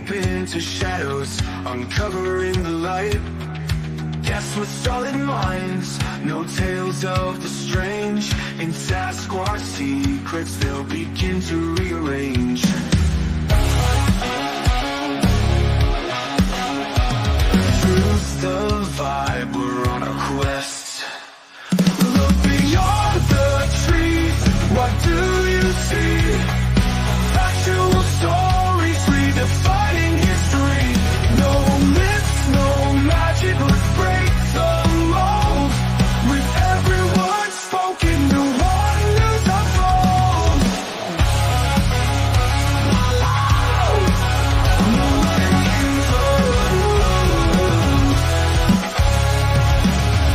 deep into shadows, uncovering the light. Guess with solid minds, no tales of the strange. In Sasquatch Secrets, they'll begin to rearrange. Truth the vibe, we're on a quest. Look beyond the trees, what do you see? Factual stories redefining history. No myths, no magic, let's break the mold. With every word spoken, the wonders unfold.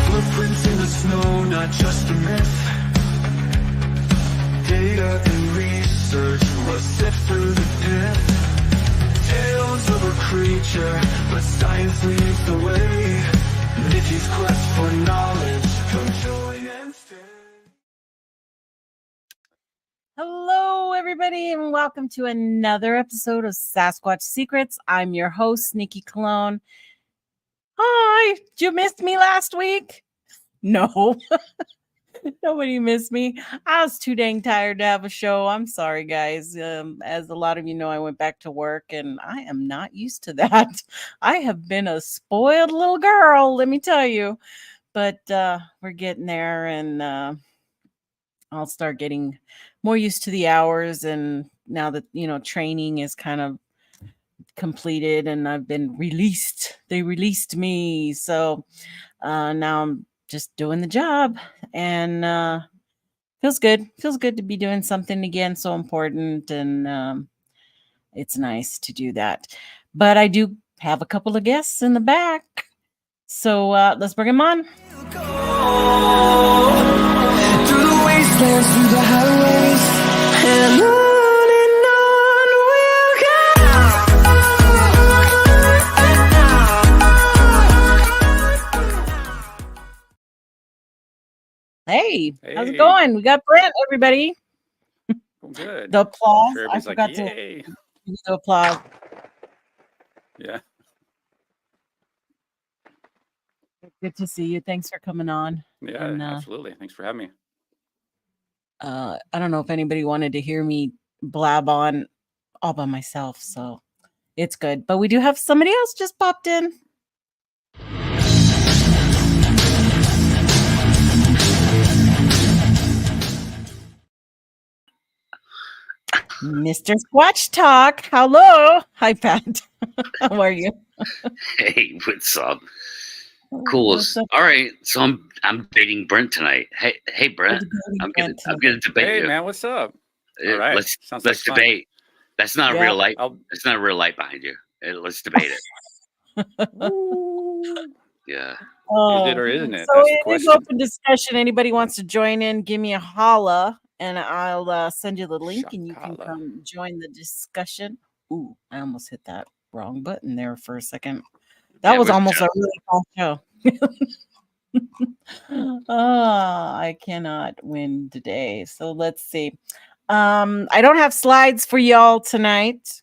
Footprints in the snow, not just a myth. Data and research was sift through the pit. Tales of a creature, but science leads the way. Nikki's quest for knowledge, come join and stand. Hello, everybody, and welcome to another episode of Sasquatch Secrets. I'm your host, Nikki Colon. Hi, did you miss me last week? No, nobody missed me. I was too dang tired to have a show. I'm sorry, guys. As a lot of you know, I went back to work, and I am not used to that. I have been a spoiled little girl, let me tell you. But we're getting there, and I'll start getting more used to the hours. And now that, training is kind of completed and I've been released, they released me. So now I'm just doing the job, and feels good to be doing something again so important, and it's nice to do that. But I do have a couple of guests in the back, so let's bring them on. Through the wastelands, through the highways, and on Hey, how's it going? We got Brent, everybody. Well, good. The applause. Sure, I forgot to do the applause. Yeah. Good to see you. Thanks for coming on. Yeah, And, absolutely. Thanks for having me. I don't know if anybody wanted to hear me blab on all by myself, so it's good. But we do have somebody else just popped in. Mr. Squatch Talk. Hello. Hi, Pat. How are you? Hey, what's up? Cool. What's up? All right, so I'm dating Brent tonight. Hey, Brent. I'm gonna debate Hey, you. man, what's up? All right. Let's Sounds like fun. debate. That's not a real light. I'll- That's not a real light behind you. Let's debate it. Yeah. Is it or isn't it? So That's the it is question. open discussion. Anybody wants to join in, give me a holla, and I'll send you the link, and you can Shakala. come join the discussion. Ooh, I almost hit that wrong button there for a second. That Yeah, was we're almost just- a really fun show. I cannot win today. So let's see. I don't have slides for y'all tonight.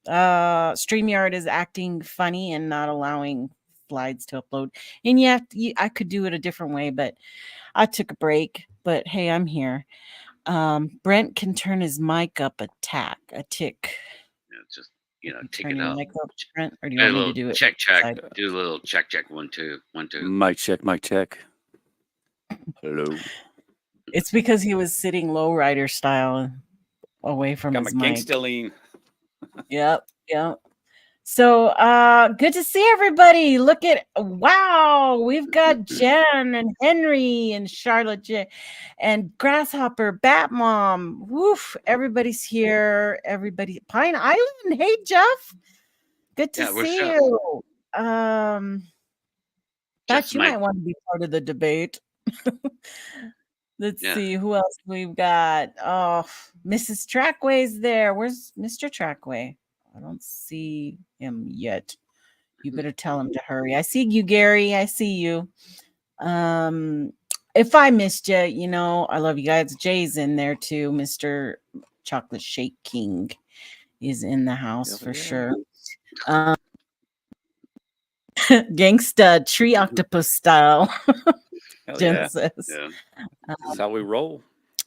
StreamYard is acting funny and not allowing slides to upload. And I could do it a different way, but I took a break. But hey, I'm here. Brent can turn his mic up a tick. Just take Turn it your up. mic up, Brent, or do you Do a want me to little do it? check. side? Do a little check. 1, 2, 1, 2. Mic check. Hello. It's because he was sitting lowrider style away from Got his my mic. gangsta lean. Yep. So good to see everybody. Look at wow, we've got Jen and Henry and Charlotte J and Grasshopper, Batmom. Woof, everybody's here. Everybody, Pine Island. Hey Jeff. Good to see you. Pat, you might want to be part of the debate. Let's see who else we've got. Oh, Mrs. Trackway's there. Where's Mr. Trackway? I don't see him yet. You better tell him to hurry. I see you, Gary. I see you. If I missed you, I love you guys. Jay's in there too, Mr. Chocolate Shake King. is in the house for yeah. sure. Gangsta tree octopus style. Hell Jen yeah. says. Yeah. That's how we roll.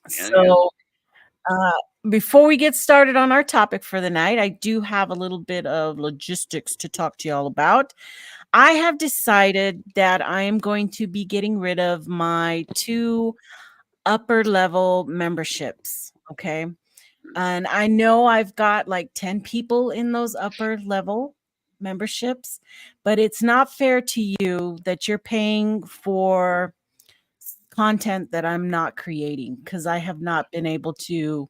So before we get started on our topic for the night, I do have a little bit of logistics to talk to you all about. I have decided that I am going to be getting rid of my 2 upper level memberships. Okay. And I know I've got like 10 people in those upper level memberships, but it's not fair to you that you're paying for content that I'm not creating, because I have not been able to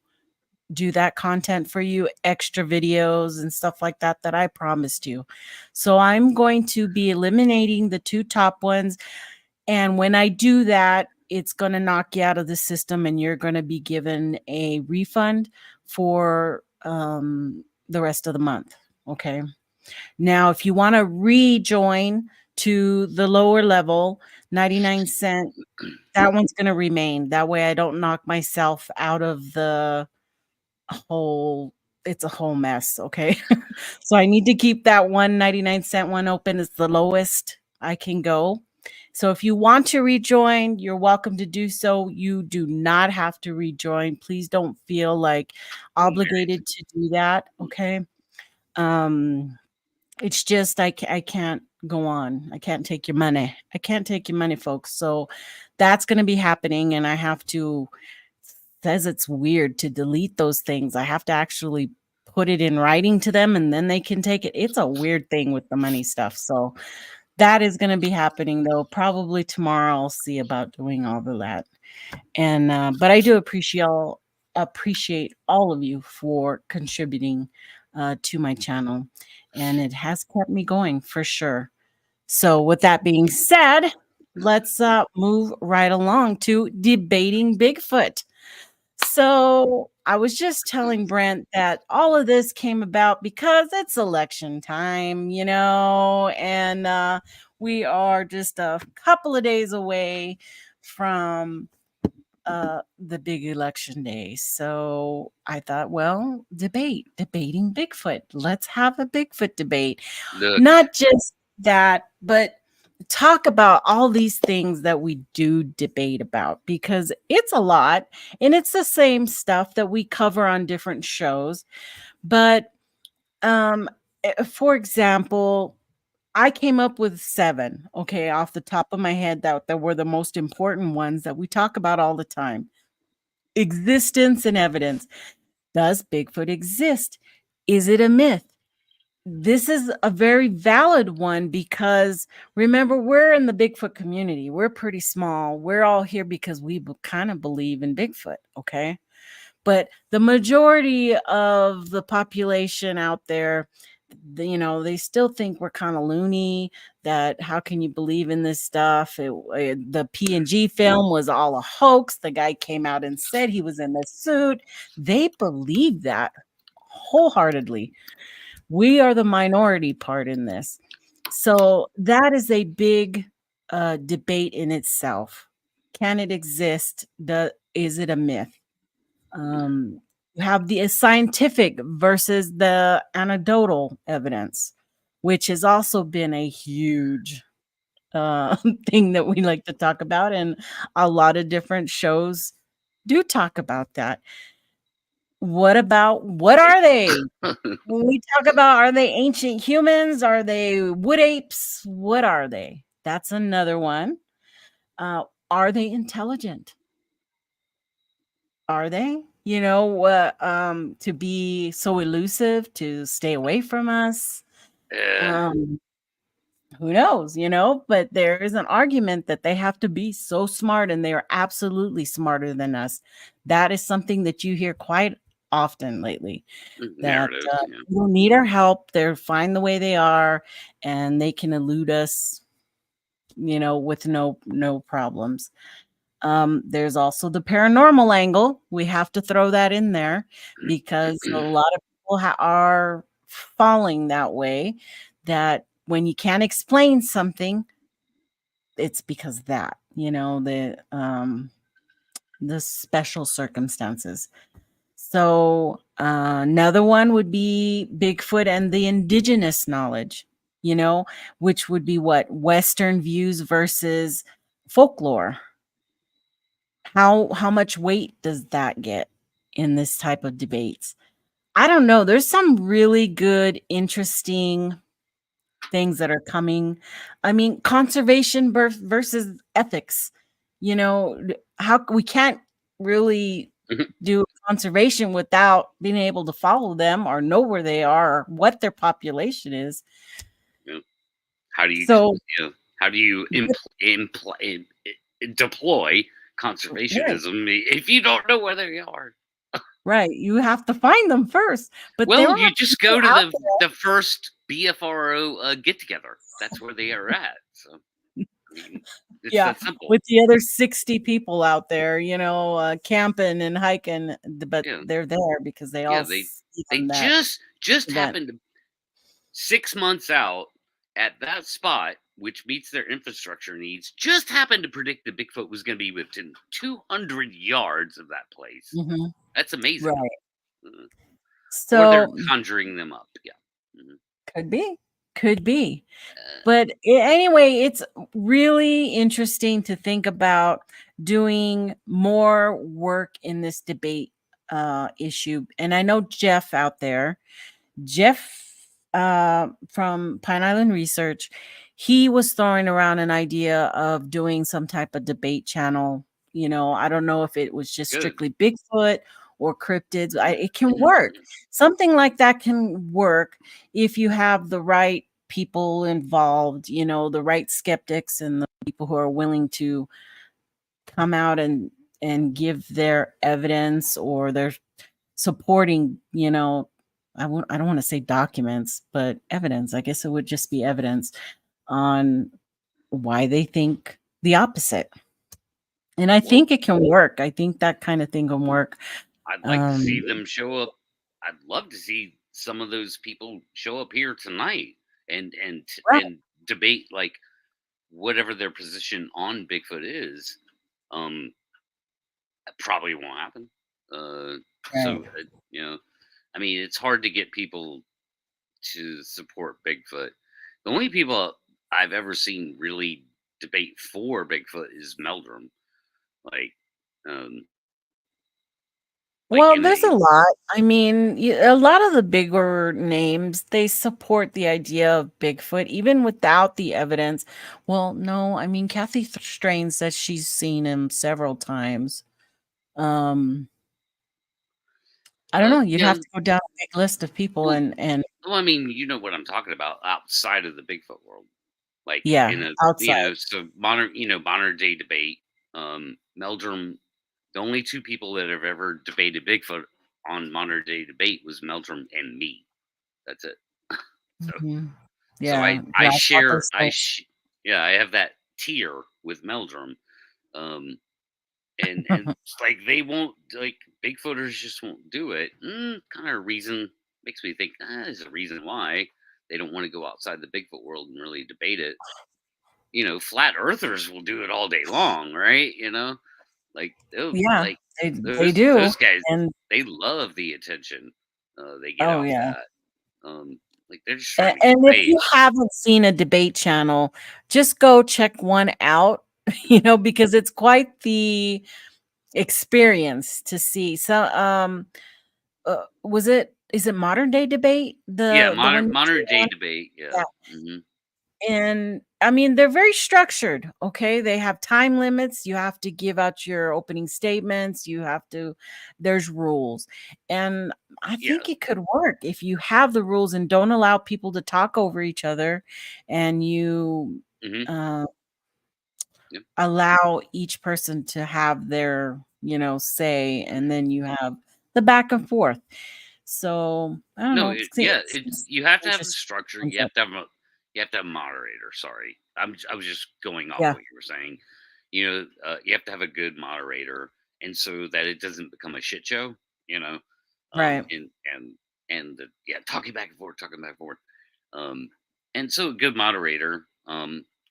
do that content for you, extra videos and stuff like that I promised you. So I'm going to be eliminating the 2 top ones. And when I do that, it's going to knock you out of the system and you're going to be given a refund for the rest of the month. Okay. Now, if you want to rejoin to the lower level, 99¢, that one's going to remain. That way I don't knock myself out of the whole, it's a whole mess. Okay. So I need to keep that 1.99 one open. It's the lowest I can go. So if you want to rejoin, you're welcome to do so. You do not have to rejoin. Please don't feel like obligated to do that. Okay. It's just I can't go on. I can't take your money. I can't take your money, folks. So that's going to be happening, and I have to, says it's weird to delete those things. I have to actually put it in writing to them, and then they can take it. It's a weird thing with the money stuff. So that is going to be happening, though. Probably tomorrow I'll see about doing all of that. And but I do appreciate all of you for contributing to my channel, and it has kept me going for sure. So with that being said, let's move right along to debating Bigfoot. So I was just telling Brent that all of this came about because it's election time, and we are just a couple of days away from the big election day. So I thought, well, debating Bigfoot. Let's have a Bigfoot debate. Look. Not just that, but talk about all these things that we do debate about, because it's a lot and it's the same stuff that we cover on different shows. But for example, I came up with 7, okay, off the top of my head, that were the most important ones that we talk about all the time. Existence and evidence. Does Bigfoot exist? Is it a myth? This is a very valid one because remember, we're in the Bigfoot community. We're pretty small. We're all here because we kind of believe in Bigfoot, okay? But the majority of the population out there, they still think we're kind of loony, that how can you believe in this stuff? The P&G film was all a hoax. The guy came out and said he was in the suit. They believe that wholeheartedly. We are the minority part in this. So that is a big debate in itself. Can it exist? Is it a myth? You have the scientific versus the anecdotal evidence, which has also been a huge thing that we like to talk about, and a lot of different shows do talk about that. What are they? When we talk about, are they ancient humans? Are they wood apes? What are they? That's another one. Are they intelligent? Are they? To be so elusive, to stay away from us. Who knows, but there is an argument that they have to be so smart, and they are absolutely smarter than us. That is something that you hear quite often lately, that people need our help. They're fine the way they are, and they can elude us, with no problems. There's also the paranormal angle. We have to throw that in there because a lot of people are falling that way, that when you can't explain something, it's because of that, the special circumstances. So another one would be Bigfoot and the indigenous knowledge, which would be what Western views versus folklore. How much weight does that get in this type of debates? I don't know. There's some really good, interesting things that are coming. I mean, conservation versus ethics. How we can't really Mhm. do conservation without being able to follow them or know where they are or what their population is. Yeah. How do you, So, how do you deploy right, conservationism if you don't know where they are? right. You have to find them first. But there Well, are you just people go to out the first BFRO get together. That's where they are at. So I mean, it's Yeah, that simple. with the other 60 people out there, camping and hiking, but Yeah, they're there because they yeah. all see They on that just event. happened to 6 months out at that spot, which meets their infrastructure needs. Just happened to predict that Bigfoot was going to be within 200 yards of that place. Mhm. That's amazing. Right. Uh, or they're So conjuring them up. Yeah. Mhm. could be, could be. Uh, But anyway, it's really interesting to think about doing more work in this debate issue. And I know Jeff out there, Jeff from Pine Island Research, he was throwing around an idea of doing some type of debate channel. I don't know if it was just good. strictly Bigfoot or cryptids. It can work. Something like that can work if you have the right people involved, the right skeptics and the people who are willing to come out and give their evidence or their supporting, I don't want to say documents, but evidence. I guess it would just be evidence on why they think the opposite. And I Well, think it can work. I think that kind of thing can work. I'd like to Um, see them show up. I'd love to see some of those people show up here tonight right, and debate like whatever their position on Bigfoot is. Um, that probably won't happen. Uh, right. so I mean, it's hard to get people to support Bigfoot. The only people I've ever seen really debate for Bigfoot is Meldrum. Like, um, Well, in there's a a lot. I mean, a lot of the bigger names, they support the idea of Bigfoot, even without the evidence. Well, no, I mean, Kathy Strain says she's seen him several times. Um, I don't know. You'd yeah. have to go down a big list of people Well, and well, I mean, you know what I'm talking about outside of the Bigfoot world, like yeah, in a outside. so modern day debate. Meldrum, the only two people that have ever debated Bigfoot on modern day debate was Meldrum and me. That's it. So Mhm. so Yeah, yeah, I saw those yeah, I have that tier with Meldrum. Um, and it's like they won't, like, Bigfooters just won't do it. Kind of reason makes me think there's a reason why they don't want to go outside the Bigfoot world and really debate it. Flat earthers will do it all day long, right? Like, oh, Yeah, like they those do. guys, And they love the attention they get oh out of yeah. that. Like they're just trying to get And if paid. you haven't seen a debate channel, just go check one out, because it's quite the experience to see. So, is it modern day debate? Yeah, The one you modern see day on? debate. Yeah. Yeah. Hmm. And I mean, they're very structured. Okay. They have time limits. You have to give out your opening statements. There's rules. And I Yeah. think it could work if you have the rules and don't allow people to talk over each other and you Hmm. uh, Yep. allow each person to have their, say, and Mhm. then you have the back and forth. So I don't No, know. you have to have the Interesting structure. concept. You have to have a moderator. Sorry, I was just going off Yeah. what you were saying. You have to have a good moderator, and so that it doesn't become a shit show. You know, Right. talking back and forth, talking back and forth. Um, and so a good moderator.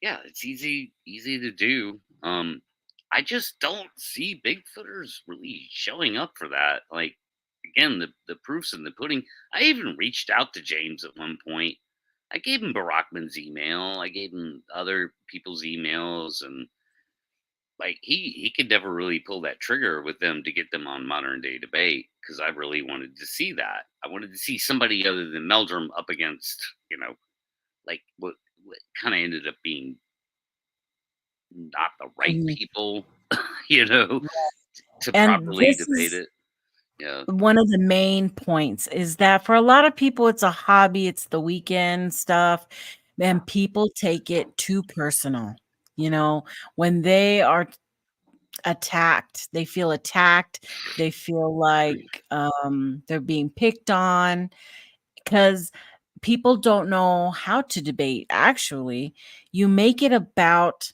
Yeah, it's easy to do. I just don't see Bigfooters really showing up for that. Like, again, the proof's in the pudding. I even reached out to James at one point. I gave him Barackman's email. I gave him other people's emails, and like he could never really pull that trigger with them to get them on modern day debate, because I really wanted to see that. I wanted to see somebody other than Meldrum up against, like what kind of ended up being not the right Mhm. people, you know, to And properly this debate is it. Yeah. one of the main points, is that for a lot of people, it's a hobby, it's the weekend stuff, and people take it too personal. When they are attacked, they feel attacked, they feel like they're being picked on, because people don't know how to debate. Actually, you make it about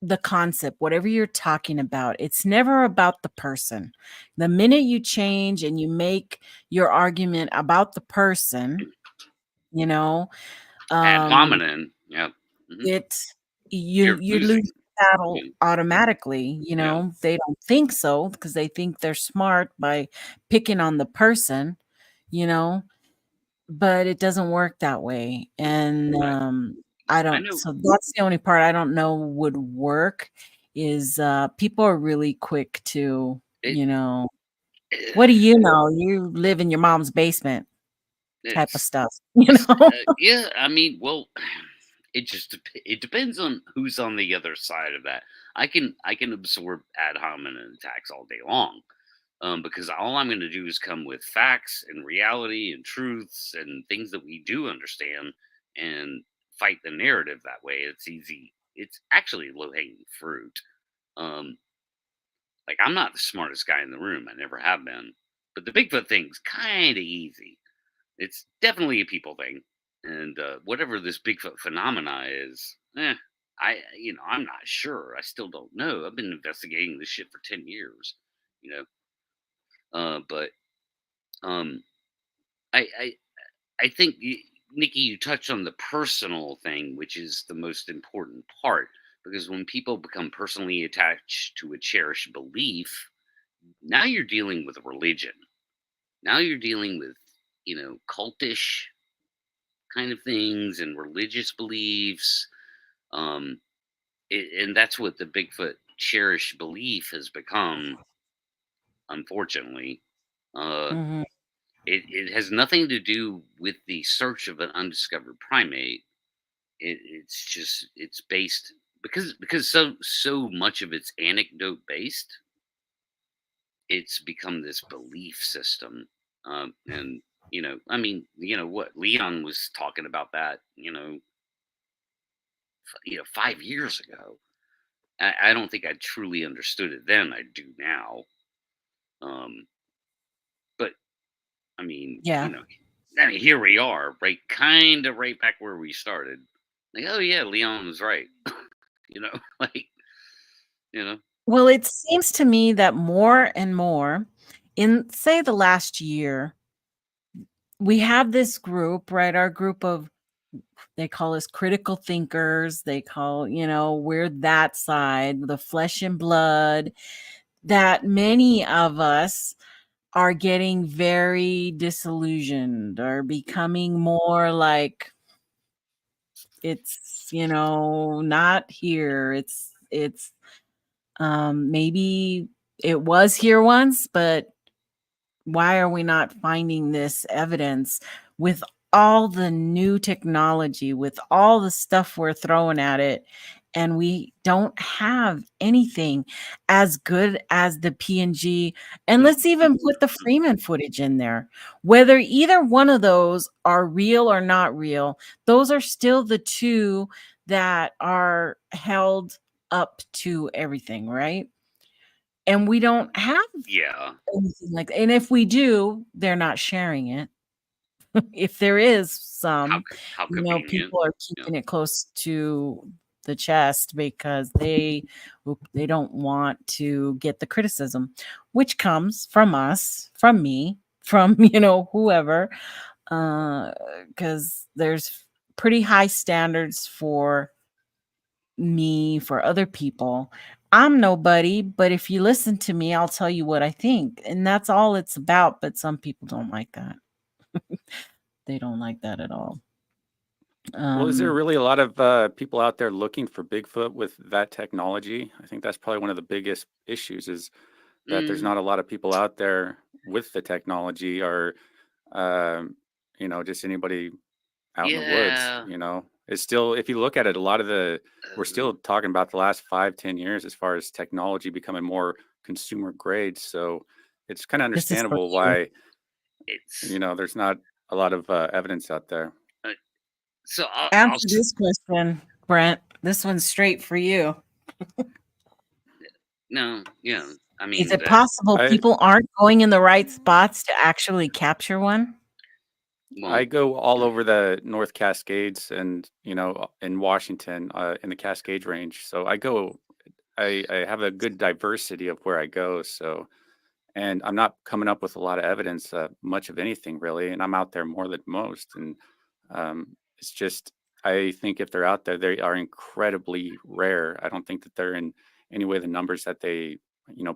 the concept, whatever you're talking about. It's never about the person. The minute you change and you make your argument about the person, you know, Ad um, hominem. Yeah. Mhm. it you You're you lose losing. the battle Yeah. automatically. Yeah. They don't think so, because they think they're smart by picking on the person, you know, but it doesn't work that way. And I, I I don't, know so that's the only part I don't know would work, is people are really quick to, it. what do you know? You live in your mom's basement type of It's stuff, yeah. I mean, well, it depends on who's on the other side of that. I can absorb ad hominem attacks all day long, because all I'm going to do is come with facts and reality and truths and things that we do understand, and fight the narrative that way. It's easy. It's actually low hanging fruit. Um, like, I'm not the smartest guy in the room. I never have been. But the Bigfoot thing's kind of easy. It's definitely a people thing, and whatever this Bigfoot phenomena is, I'm not sure. I still don't know. I've been investigating this shit for 10 years, you know. But um, I I think Nikki, you touched on the personal thing, which is the most important part, because when people become personally attached to a cherished belief, now you're dealing with religion. Now you're dealing with, cultish kind of things and religious beliefs. Um, and that's what the Bigfoot cherished belief has become, unfortunately. Uh, Mhm. it has nothing to do with the search of an undiscovered primate. It's based, because so much of it's anecdote based. It's become this belief system, and I mean, what Leon was talking about that, 5 years ago. I don't think I truly understood it then. I do now. Um, but I mean, Yeah. here we are, right, kind of right back where we started. Like, oh yeah, Leon was right. Like, you know, Well, it seems to me that more and more in, say, the last year, we have this group, right? Our group of, they call us critical thinkers. They call, we're that side, the flesh and blood, that many of us are getting very disillusioned, or becoming more like, it's, not here. It's maybe it was here once, but why are we not finding this evidence with all the new technology, with all the stuff we're throwing at it? And we don't have anything as good as the PNG. And let's even put the Freeman footage in there. Whether either one of those are real or not real, those are still the two that are held up to everything, right? And we don't have yeah. anything like that. And if we do, they're not sharing it. If there is some, How convenient. people are Yeah. keeping it close to the chest, because they don't want to get the criticism, which comes from us, from me, from whoever, because there's pretty high standards for me, for other people, I'm nobody, but if you listen to me, I'll tell you what I think. And that's all it's about. But some people don't like that. They don't like that at all. Well, is there really a lot of people out there looking for Bigfoot with that technology? I think that's probably one of the biggest issues is that there's not a lot of people out there with the technology or, just anybody out in the woods, Yeah. It's still, if you look at it, a lot of we're still talking about the last 5-10 years as far as technology becoming more consumer grade. So it's kind of This is for understandable you. why, It's there's not a lot of evidence out there. so I'll Answer this question, Brent. This one's straight for you. no, yeah. I mean, Is it possible people aren't going in the right spots to actually capture one? I go all over the North Cascades and, in Washington, in the Cascade range. So I have a good diversity of where I go. So, and I'm not coming up with a lot of evidence, much of anything really. And I'm out there more than most. And it's just, I think if they're out there, they are incredibly rare. I don't think that they're in any way the numbers that they,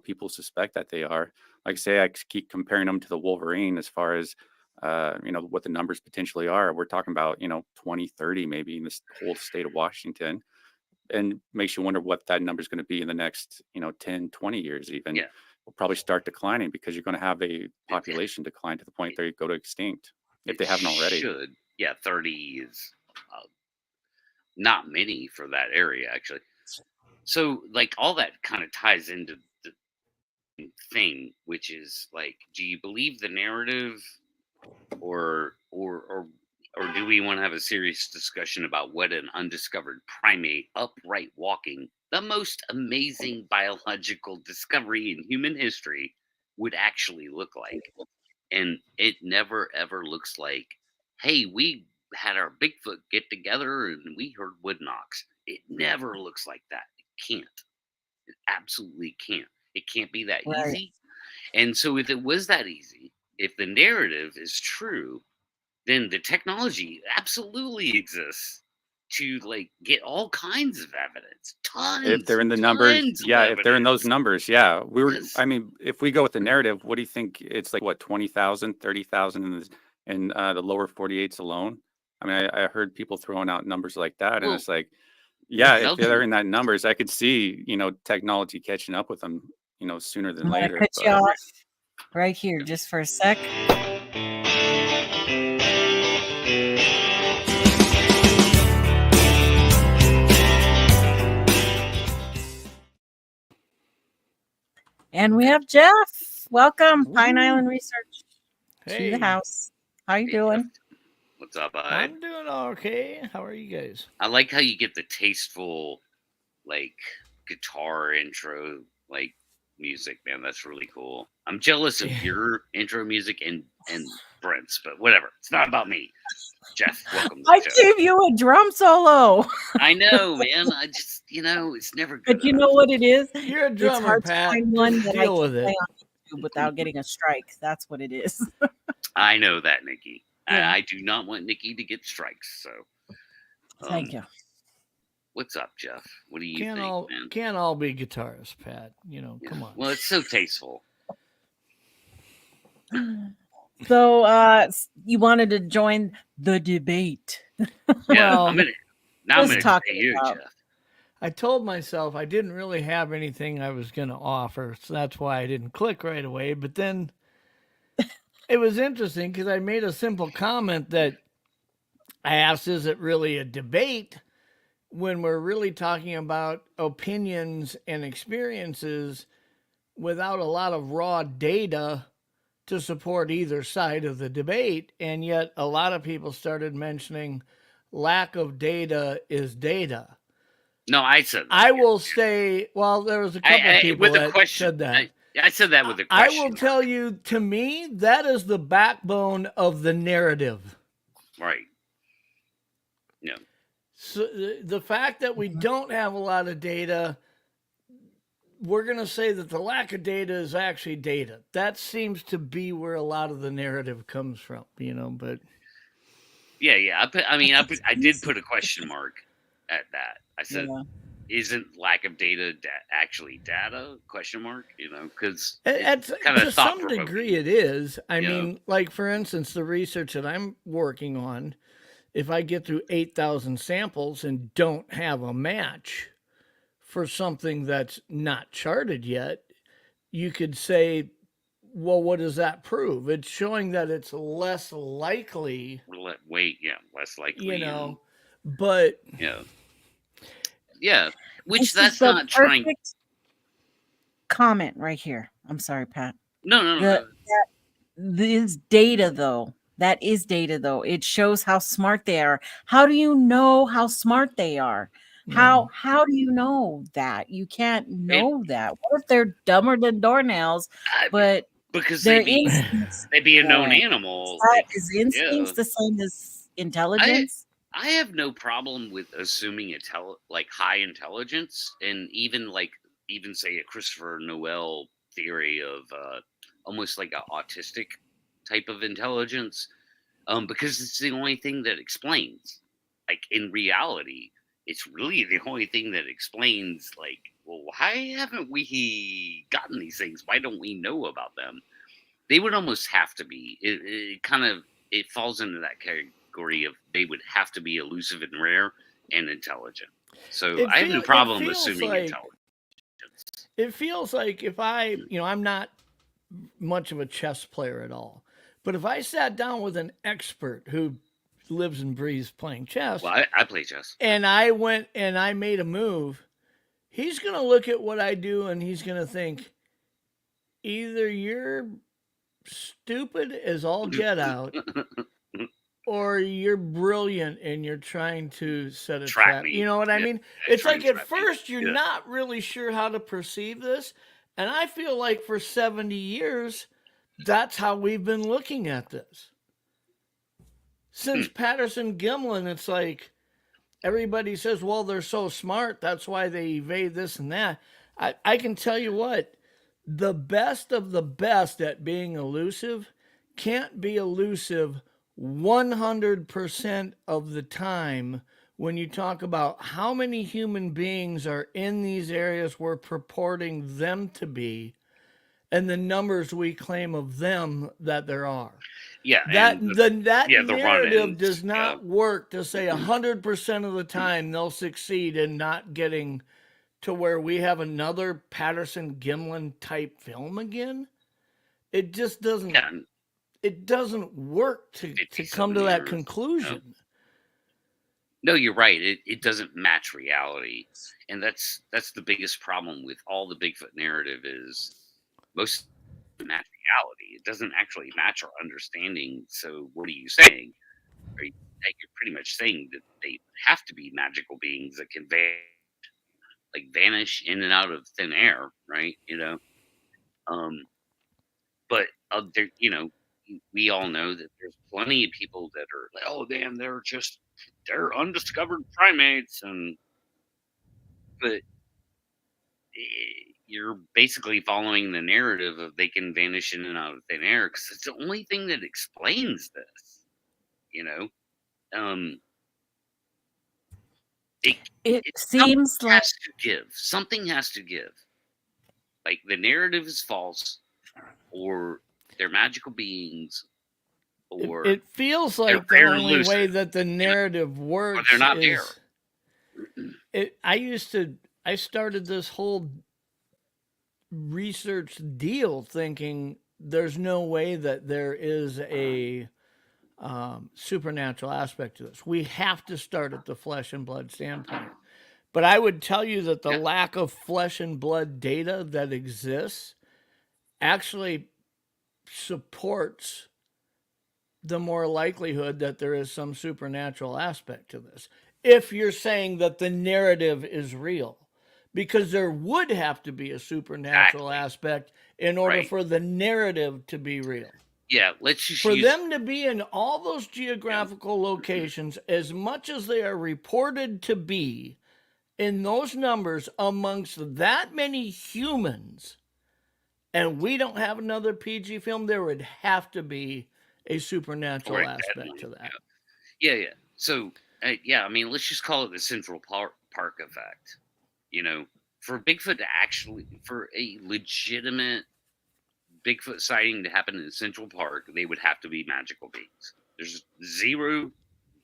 people suspect that they are. Like I say, I keep comparing them to the Wolverine as far as, what the numbers potentially are. We're talking about, 20, 30 maybe in this whole state of Washington. And makes you wonder what that number is going to be in the next, 10, 20 years even. Yeah. Will probably start declining because you're going to have a population decline to the point they go to extinct if they haven't already. Should. Yeah, 30 is not many for that area, actually. So, like, all that kind of ties into the thing, which is like, do you believe the narrative, or do we want to have a serious discussion about what an undiscovered primate, upright walking, the most amazing biological discovery in human history, would actually look like? And it never ever looks like, hey, we had our Bigfoot get together and we heard wood knocks. It never looks like that. It can't. It absolutely can't. It can't be that Right. easy. And so if it was that easy, if the narrative is true, then the technology absolutely exists to like get all kinds of evidence. Tons. If they're in the numbers, tons of if they're in those evidence. numbers, I mean, if we go with the narrative, what do you think? It's like what, 20,000, 30,000 in the lower 48s alone? I mean, I heard people throwing out numbers like that, and Well, it's like, if Belgium- they're in that numbers, I could see, technology catching up with them, sooner than I'm gonna later. cut you but- off right here just for a sec. And we have Jeff. Welcome, Pine Island Research, to the house. How you Hey, doing? Jeff. What's up, bud? I'm doing okay. How are you guys? I like how you get the tasteful, like, guitar intro, like, music, man. That's really cool. I'm jealous of your intro music and Brent's, but whatever. It's not about me. Jeff, welcome to I the show. gave you a drum solo. I know, man. I just, it's never good. But you know what it is? You're a It's drummer, hard Pat. to find one Just that I deal can with play it. on YouTube without getting a strike. That's what it is. I know that, Nikki. Yeah. I do not want Nikki to get strikes. So, Thank you. What's up, Jeff? What do you think, man? Can't all be guitarists, Pat. Come on. Well, it's so tasteful. So you wanted to join the debate. Yeah, Well, I'm gonna talk say you, about- Jeff. I told myself I didn't really have anything I was going to offer, so that's why I didn't click right away. But then it was interesting because I made a simple comment that I asked, is it really a debate when we're really talking about opinions and experiences without a lot of raw data to support either side of the debate? And yet a lot of people started mentioning lack of data is data. No, I said that. I will say, well, there was a couple of people with a that question, said that. I said that with a I question. will tell you, to me, that is the backbone of the narrative. Right. No. So the fact that we don't have a lot of data, we're going to say that the lack of data is actually data. That seems to be where a lot of the narrative comes from, but. Yeah. I did put a question mark at that. I said, isn't lack of data actually data? Question mark. Because to some degree it is. I mean, like for instance, the research that I'm working on, if I get through 8,000 samples and don't have a match for something that's not charted yet, you could say, well, what does that prove? It's showing that it's less likely. Less likely. But yeah, which this that's is the not trying. Comment right here. I'm sorry, Pat. No. This data, though. That is data, though. It shows how smart they are. How do you know how smart they are? How do you know that? You can't know that. What if they're dumber than doornails? But because their instincts, they'd be a known animal. Is instincts the same as intelligence? I have no problem with assuming high intelligence, and even say a Christopher Noel theory of almost like an autistic type of intelligence, because it's the only thing that explains. Like in reality, it's really the only thing that explains. Like, well, why haven't we gotten these things? Why don't we know about them? They would almost have to be. It falls into that category of they would have to be elusive and rare and intelligent. So I have no problem assuming intelligence. It feels like if I'm not much of a chess player at all, but if I sat down with an expert who lives and breathes playing chess. Well, I play chess. And I went and I made a move. He's going to look at what I do and he's going to think, either you're stupid as all get out, or you're brilliant and you're trying to set a trap. You know what I mean? It's like at first you're not really sure how to perceive this. And I feel like for 70 years, that's how we've been looking at this. Since Patterson-Gimlin, it's like everybody says, well, they're so smart. That's why they evade this and that. I can tell you what, the best of the best at being elusive can't be elusive 100% of the time when you talk about how many human beings are in these areas we're purporting them to be and the numbers we claim of them that there are. Yeah, that narrative does not work to say 100% of the time they'll succeed in not getting to where we have another Patterson-Gimlin type film again. It just doesn't. Yeah. It doesn't work to come to that conclusion. No, you're right. It doesn't match reality, and that's the biggest problem with all the Bigfoot narrative is most match reality. It doesn't actually match our understanding. So what are you saying? You're pretty much saying that they have to be magical beings that can vanish in and out of thin air, right? But we all know that there's plenty of people that are like, oh damn, they're undiscovered primates, but you're basically following the narrative of they can vanish in and out of thin air because it's the only thing that explains this. It seems like something has to give. Like the narrative is false, or they're magical beings, or it feels like the only way that the narrative works. Or they're not there. I started this whole research deal thinking there's no way that there is a supernatural aspect to this. We have to start at the flesh and blood standpoint. But I would tell you that the lack of flesh and blood data that exists actually supports the more likelihood that there is some supernatural aspect to this. If you're saying that the narrative is real, because there would have to be a supernatural aspect in order for the narrative to be real. Yeah, let's just for them to be in all those geographical locations as much as they are reported to be in those numbers amongst that many humans, and we don't have another PG film, there would have to be a supernatural aspect to that. Yeah. So, I mean, let's just call it the Central Park effect. You know, for Bigfoot to actually, for a legitimate Bigfoot sighting to happen in Central Park, they would have to be magical beings. There's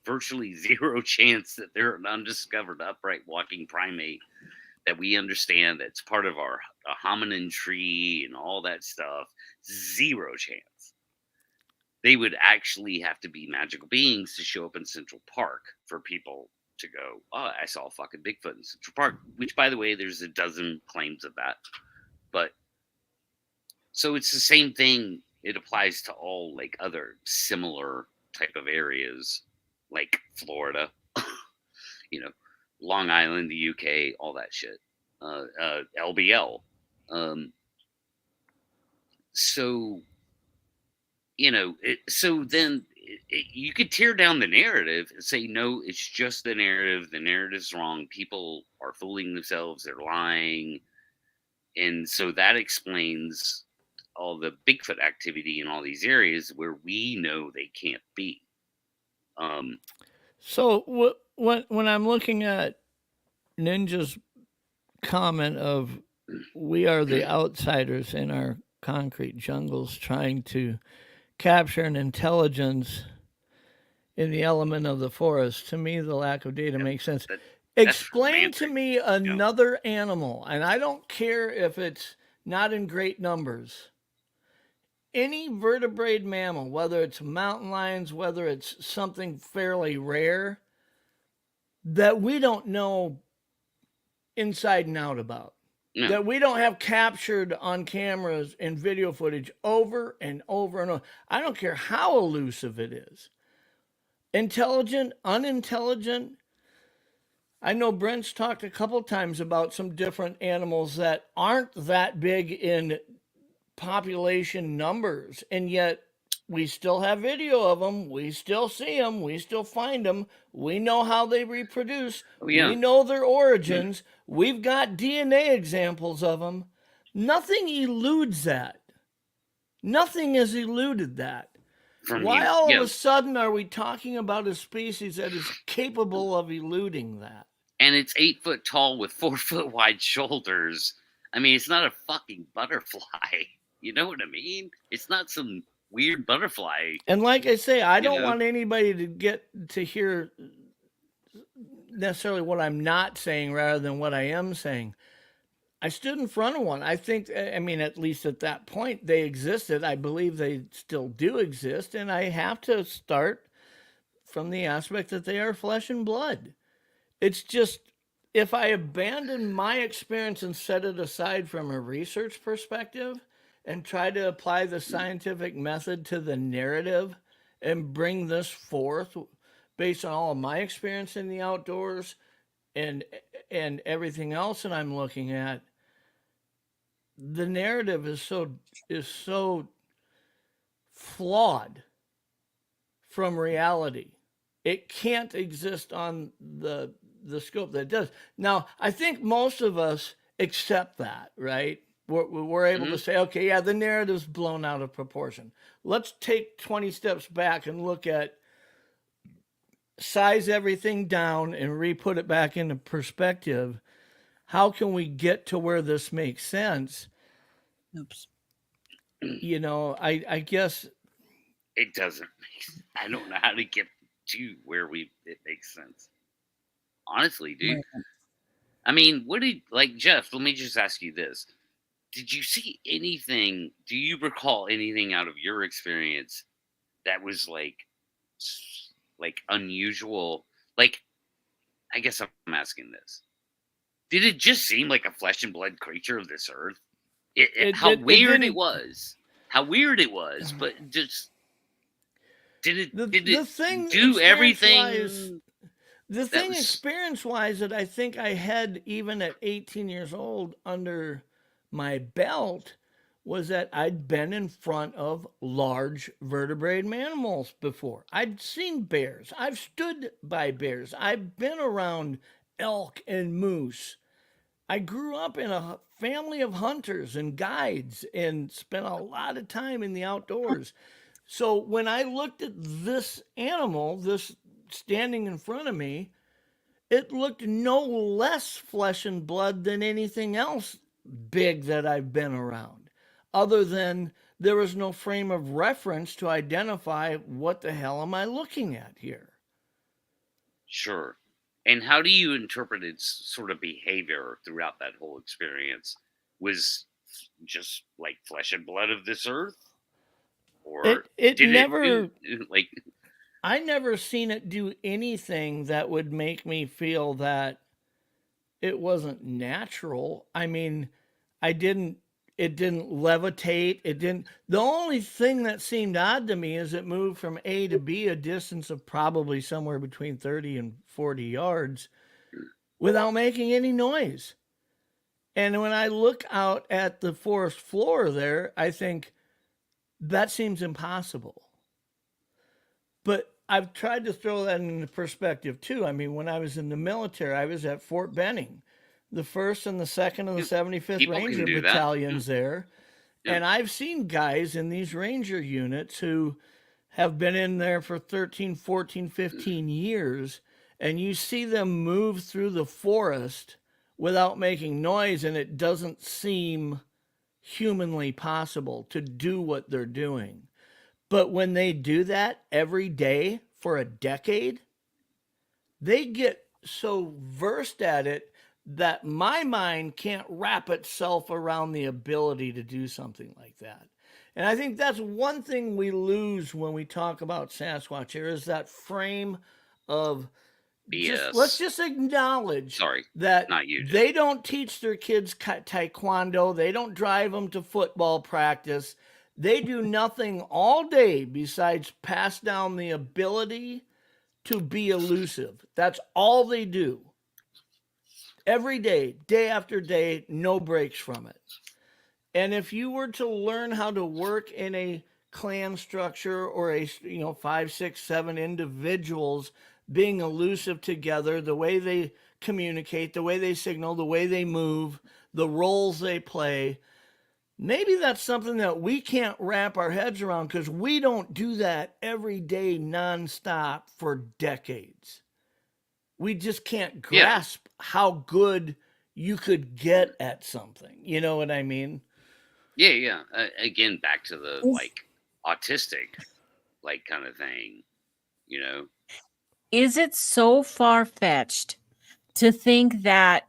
virtually zero chance that they're an undiscovered upright walking primate that we understand that's part of our hominin tree and all that stuff. Zero chance. They would actually have to be magical beings to show up in Central Park for people to go, oh, I saw a fucking Bigfoot in Central Park, which, by the way, there's a dozen claims of that. But so it's the same thing. It applies to all like other similar type of areas, like Florida, you know, Long Island, the UK, all that shit. LBL. So, you know, so then you could tear down the narrative and say, no, it's just the narrative. The narrative's wrong. People are fooling themselves. They're lying. And so that explains all the Bigfoot activity in all these areas where we know they can't be. So when I'm looking at Ninja's comment of we are the outsiders in our concrete jungles trying to capture an intelligence in the element of the forest, to me the lack of data makes sense. Explain to me another animal, and I don't care if it's not in great numbers. Any vertebrate mammal, whether it's mountain lions, whether it's something fairly rare, that we don't know inside and out about, that we don't have captured on cameras and video footage over and over and over. I don't care how elusive it is. Intelligent, unintelligent. I know Brent's talked a couple times about some different animals that aren't that big in population numbers, and yet we still have video of them. We still see them. We still find them. We know how they reproduce. We know their origins. We've got DNA examples of them. Nothing eludes that. Nothing has eluded that. Why all of a sudden are we talking about a species that is capable of eluding that? And it's 8 foot tall with 4 foot wide shoulders. I mean, it's not a fucking butterfly. You know what I mean? It's not some weird butterfly. And like I say, I don't want anybody to get to hear necessarily what I'm not saying rather than what I am saying. I stood in front of one. I think, I mean, at least at that point, they existed. I believe they still do exist. And I have to start from the aspect that they are flesh and blood. It's just, if I abandon my experience and set it aside from a research perspective and try to apply the scientific method to the narrative and bring this forth based on all of my experience in the outdoors and everything else that I'm looking at, the narrative is so flawed from reality. It can't exist on the scope that it does. Now, I think most of us accept that, right? We're able to say, okay, yeah, the narrative's blown out of proportion. Let's take 20 steps back and look at, size everything down and re-put it back into perspective. How can we get to where this makes sense? Oops. You know, I guess it doesn't. I don't know how to get to where it makes sense. Honestly, dude. I mean, Jeff, let me just ask you this. Did you see anything, do you recall anything out of your experience that was like unusual? Like, I guess I'm asking this. Did it just seem like a flesh and blood creature of this earth? How weird it was, but just did it do everything? The thing experience-wise that I think I had even at 18 years old under my belt was that I'd been in front of large vertebrate mammals before. I'd seen bears. I've stood by bears. I've been around elk and moose. I grew up in a family of hunters and guides and spent a lot of time in the outdoors. So when I looked at this animal, this standing in front of me, it looked no less flesh and blood than anything else big that I've been around, other than there was no frame of reference to identify what the hell am I looking at here. Sure. And how do you interpret its sort of behavior throughout that whole experience? Was just like flesh and blood of this earth? Or it did never it do, like, I never seen it do anything that would make me feel that it wasn't natural. I mean, it didn't levitate. The only thing that seemed odd to me is it moved from A to B a distance of probably somewhere between 30 and 40 yards without making any noise. And when I look out at the forest floor there, I think that seems impossible. But I've tried to throw that into perspective too. I mean, when I was in the military, I was at Fort Benning, the 1st and the 2nd and the 75th Ranger battalions there. Yeah. And I've seen guys in these Ranger units who have been in there for 13, 14, 15 years, and you see them move through the forest without making noise, and it doesn't seem humanly possible to do what they're doing. But when they do that every day for a decade, they get so versed at it that my mind can't wrap itself around the ability to do something like that. And I think that's one thing we lose when we talk about Sasquatch here, is that frame of let's just acknowledge that they don't teach their kids taekwondo. They don't drive them to football practice. They do nothing all day besides pass down the ability to be elusive. That's all they do. Every day, day after day, no breaks from it. And if you were to learn how to work in a clan structure or a 5, 6, 7 individuals being elusive together, the way they communicate, the way they signal, the way they move, the roles they play, maybe that's something that we can't wrap our heads around because we don't do that every day nonstop for decades. We just can't grasp how good you could get at something. You know what I mean? Yeah. Again, back to the autistic kind of thing, Is it so far-fetched to think that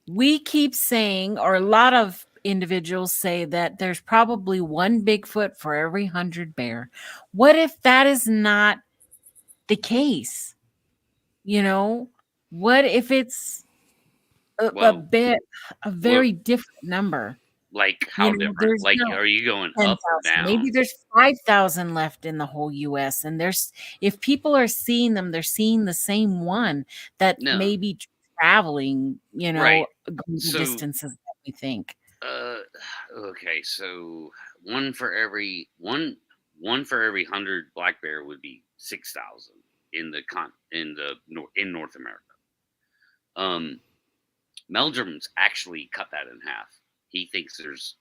we keep saying, or a lot of individuals say, that there's probably one Bigfoot for every 100 bear? What if that is not the case? What if it's a very different number? Like how different? Like, are you going 10, up or down? Maybe there's 5,000 left in the whole U.S. And if people are seeing them, they're seeing the same one that may be traveling, going the distances that we think. Okay, so one for every 100 black bear would be 6,000 in North America. Meldrum's actually cut that in half. He thinks there's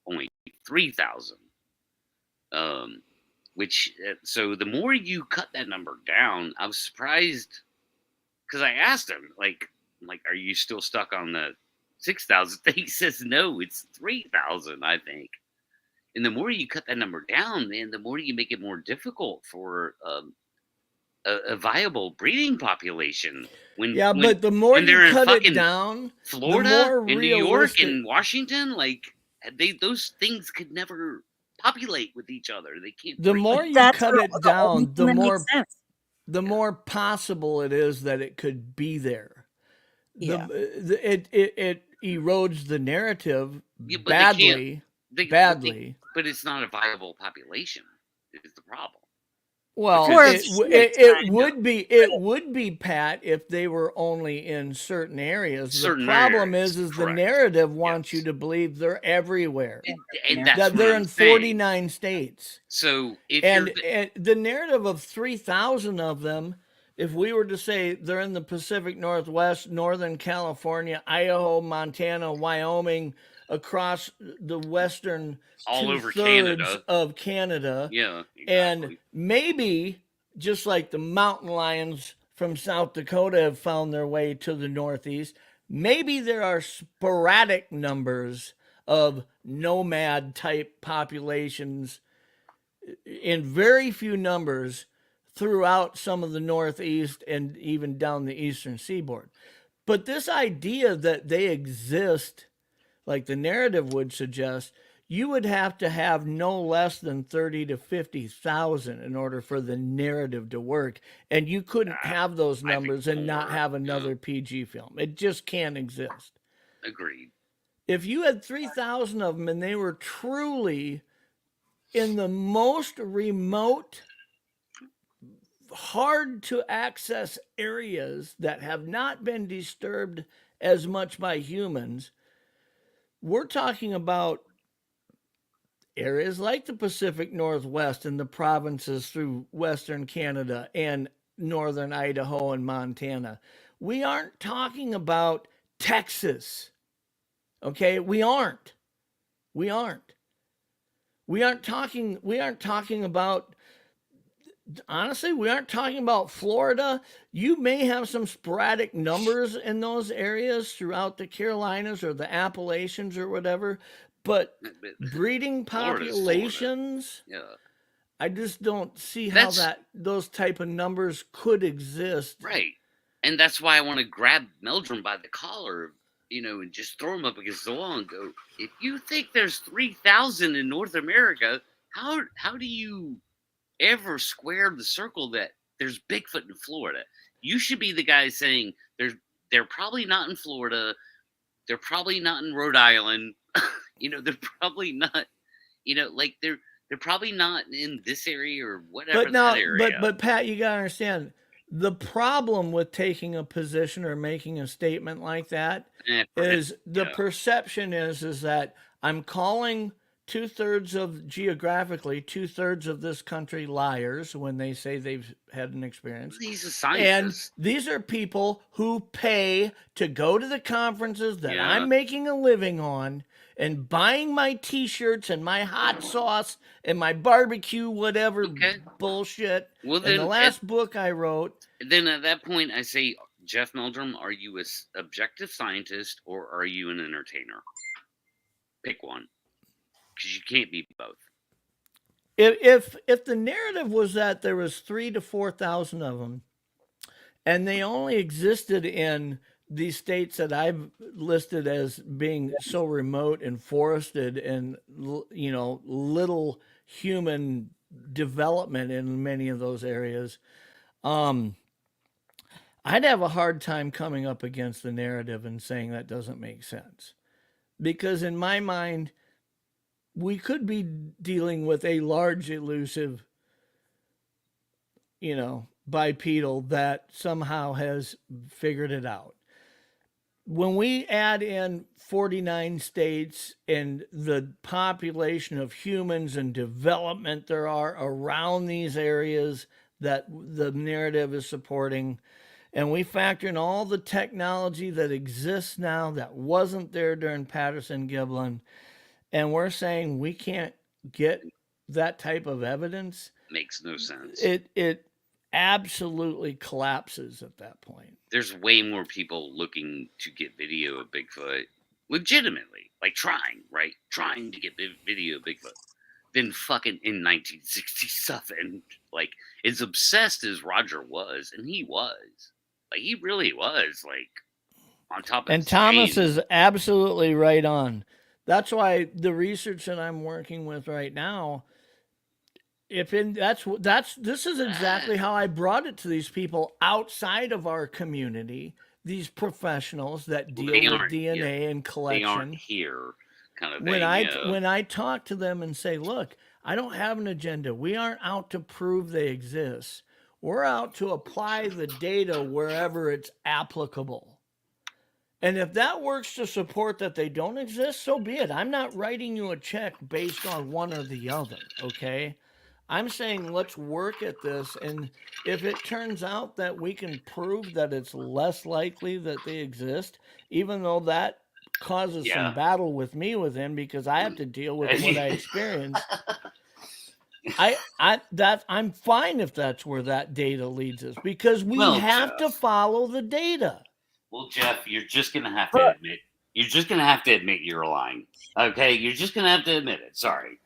only 3,000. So the more you cut that number down, I was surprised because I asked him, like, are you still stuck on the 6,000? He says, no, it's 3,000, I think. And the more you cut that number down, man, the more you make it more difficult for a viable breeding population. But the more you cut it down, Florida and New York and Washington, those things could never populate with each other. They can't. The more you cut it down, the more possible it is that it could be there. It erodes the narrative badly. But it's not a viable population. Is the problem. Well, it would be, Pat, if they were only in certain areas. The problem is the narrative wants you to believe they're everywhere, and that they're in 49 states. So, and the narrative of 3,000 of them, if we were to say they're in the Pacific Northwest, Northern California, Idaho, Montana, Wyoming, across the western all over Canada of Canada. Yeah, exactly. And maybe just like the mountain lions from South Dakota have found their way to the Northeast. Maybe there are sporadic numbers of nomad type populations in very few numbers throughout some of the Northeast and even down the eastern seaboard. But this idea that they exist, like the narrative would suggest, you would have to have no less than 30 to 50,000 in order for the narrative to work. And you couldn't have those numbers and not have another PG film. It just can't exist. Agreed. If you had 3,000 of them and they were truly in the most remote, hard to access areas that have not been disturbed as much by humans, we're talking about areas like the Pacific Northwest and the provinces through Western Canada and Northern Idaho and Montana. We aren't talking about Texas. Okay, we aren't talking about, honestly, we aren't talking about Florida. You may have some sporadic numbers in those areas throughout the Carolinas or the Appalachians or whatever, but breeding populations, I just don't see how those type of numbers could exist. Right. And that's why I want to grab Meldrum by the collar, and just throw him up against the wall and go, if you think there's 3,000 in North America, how do you ever square the circle that there's Bigfoot in Florida? You should be the guy saying they're probably not in Florida. They're probably not in Rhode Island. They're probably not, they're probably not in this area or whatever that area. But Pat, you gotta understand, the problem with taking a position or making a statement like that is the perception is that I'm calling geographically 2/3 of this country liars when they say they've had an experience. He's a scientist. And these are people who pay to go to the conferences that I'm making a living on and buying my t-shirts and my hot sauce and my barbecue, whatever bullshit. Well, then, and the last book I wrote. Then at that point, I say, Jeff Meldrum, are you an objective scientist or are you an entertainer? Pick one. Because you can't be both. If the narrative was that there was 3,000 to 4,000 of them, and they only existed in these states that I've listed as being so remote and forested and little human development in many of those areas, I'd have a hard time coming up against the narrative and saying that doesn't make sense, because in my mind, we could be dealing with a large, elusive, bipedal that somehow has figured it out. When we add in 49 states and the population of humans and development there are around these areas that the narrative is supporting, and we factor in all the technology that exists now that wasn't there during Patterson-Gimlin, and we're saying we can't get that type of evidence, makes no sense. It absolutely collapses at that point. There's way more people looking to get video of Bigfoot legitimately, like trying to get video of Bigfoot, than fucking in 1967. Like, as obsessed as Roger was, and he really was, on top of. And Thomas is absolutely right on. That's why the research that I'm working with right now, this is exactly how I brought it to these people outside of our community, these professionals that deal with DNA and collection. They aren't here, kind of thing. When I talk to them and say, look, I don't have an agenda. We aren't out to prove they exist. We're out to apply the data wherever it's applicable. And if that works to support that they don't exist, so be it. I'm not writing you a check based on one or the other, okay? I'm saying let's work at this, and if it turns out that we can prove that it's less likely that they exist, even though that causes some battle with him because I have to deal with what I experienced. I'm fine if that's where that data leads us, because we have to follow the data. Well, Jeff, you're just gonna have to admit you're lying. Okay, you're just gonna have to admit it. Sorry.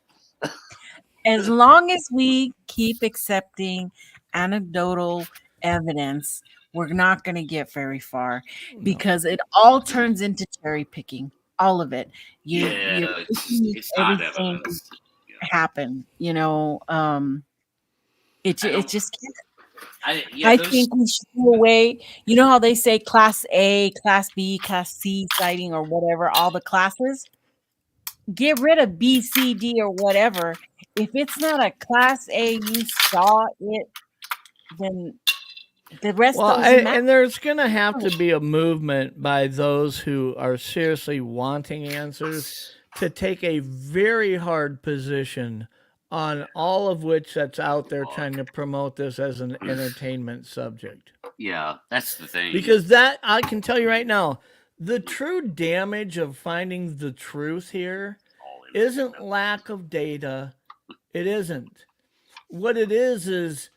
As long as we keep accepting anecdotal evidence, we're not going to get very far, because it all turns into cherry picking. All of it. It's not evidence. Happen. It just can't. I think we should do away. You know how they say class A, class B, class C sighting, or whatever, all the classes? Get rid of B, C, D, or whatever. If it's not a class A, you saw it, then the rest doesn't matter. And there's going to have to be a movement by those who are seriously wanting answers to take a very hard position on all of which that's out there trying to promote this as an entertainment subject. Yeah, that's the thing. Because that, I can tell you right now, the true damage of finding the truth here isn't lack of data. It isn't. What it is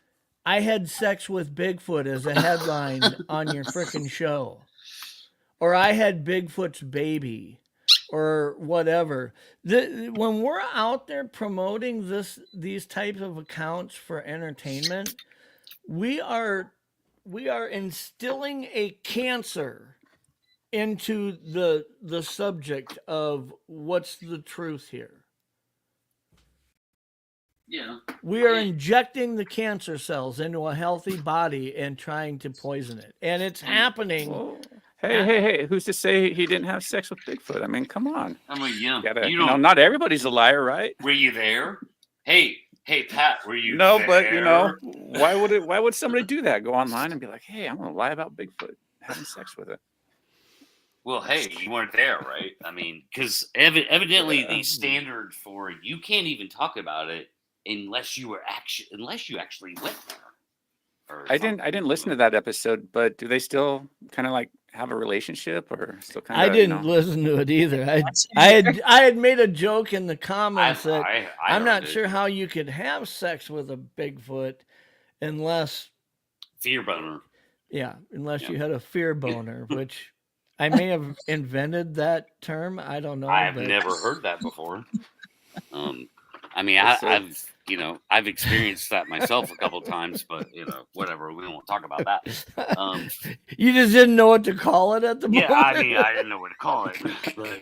I had sex with Bigfoot as a headline on your frickin' show. Or I had Bigfoot's baby. Or whatever. When we're out there promoting these types of accounts for entertainment, we are instilling a cancer into the subject of what's the truth here. Yeah. We are injecting the cancer cells into a healthy body and trying to poison it. And it's happening. Whoa. Hey, who's to say he didn't have sex with Bigfoot? I mean, come on. I mean, yeah. Not everybody's a liar, right? Were you there? Hey, Pat, were you there? No, but why would somebody do that? Go online and be like, hey, I'm going to lie about Bigfoot having sex with it. Well, hey, you weren't there, right? I mean, because evidently the standard for you can't even talk about it unless you actually went there. I didn't listen to that episode, but do they still kind of like have a relationship, or still kind of? I didn't listen to it either. I had made a joke in the comments that I'm not sure how you could have sex with a Bigfoot unless fear boner. Yeah, unless you had a fear boner, which I may have invented that term. I don't know. I've never heard that before. I mean, I've experienced that myself a couple times, but whatever. We won't talk about that. You just didn't know what to call it at the moment. Yeah, I mean, I didn't know what to call it, but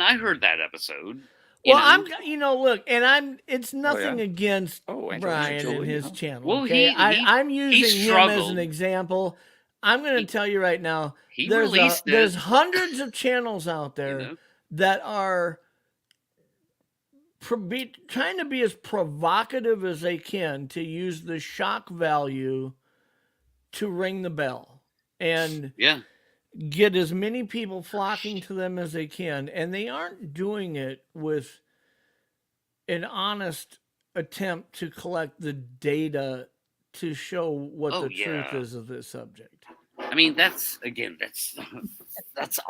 I heard that episode. Look, and it's nothing against Brian and his channel. Well, okay? I'm using him as an example. I'm going to tell you right now, there's hundreds of channels out there that are trying to be as provocative as they can to use the shock value to ring the bell and get as many people flocking to them as they can. And they aren't doing it with an honest attempt to collect the data to show what the truth is of this subject. I mean, that's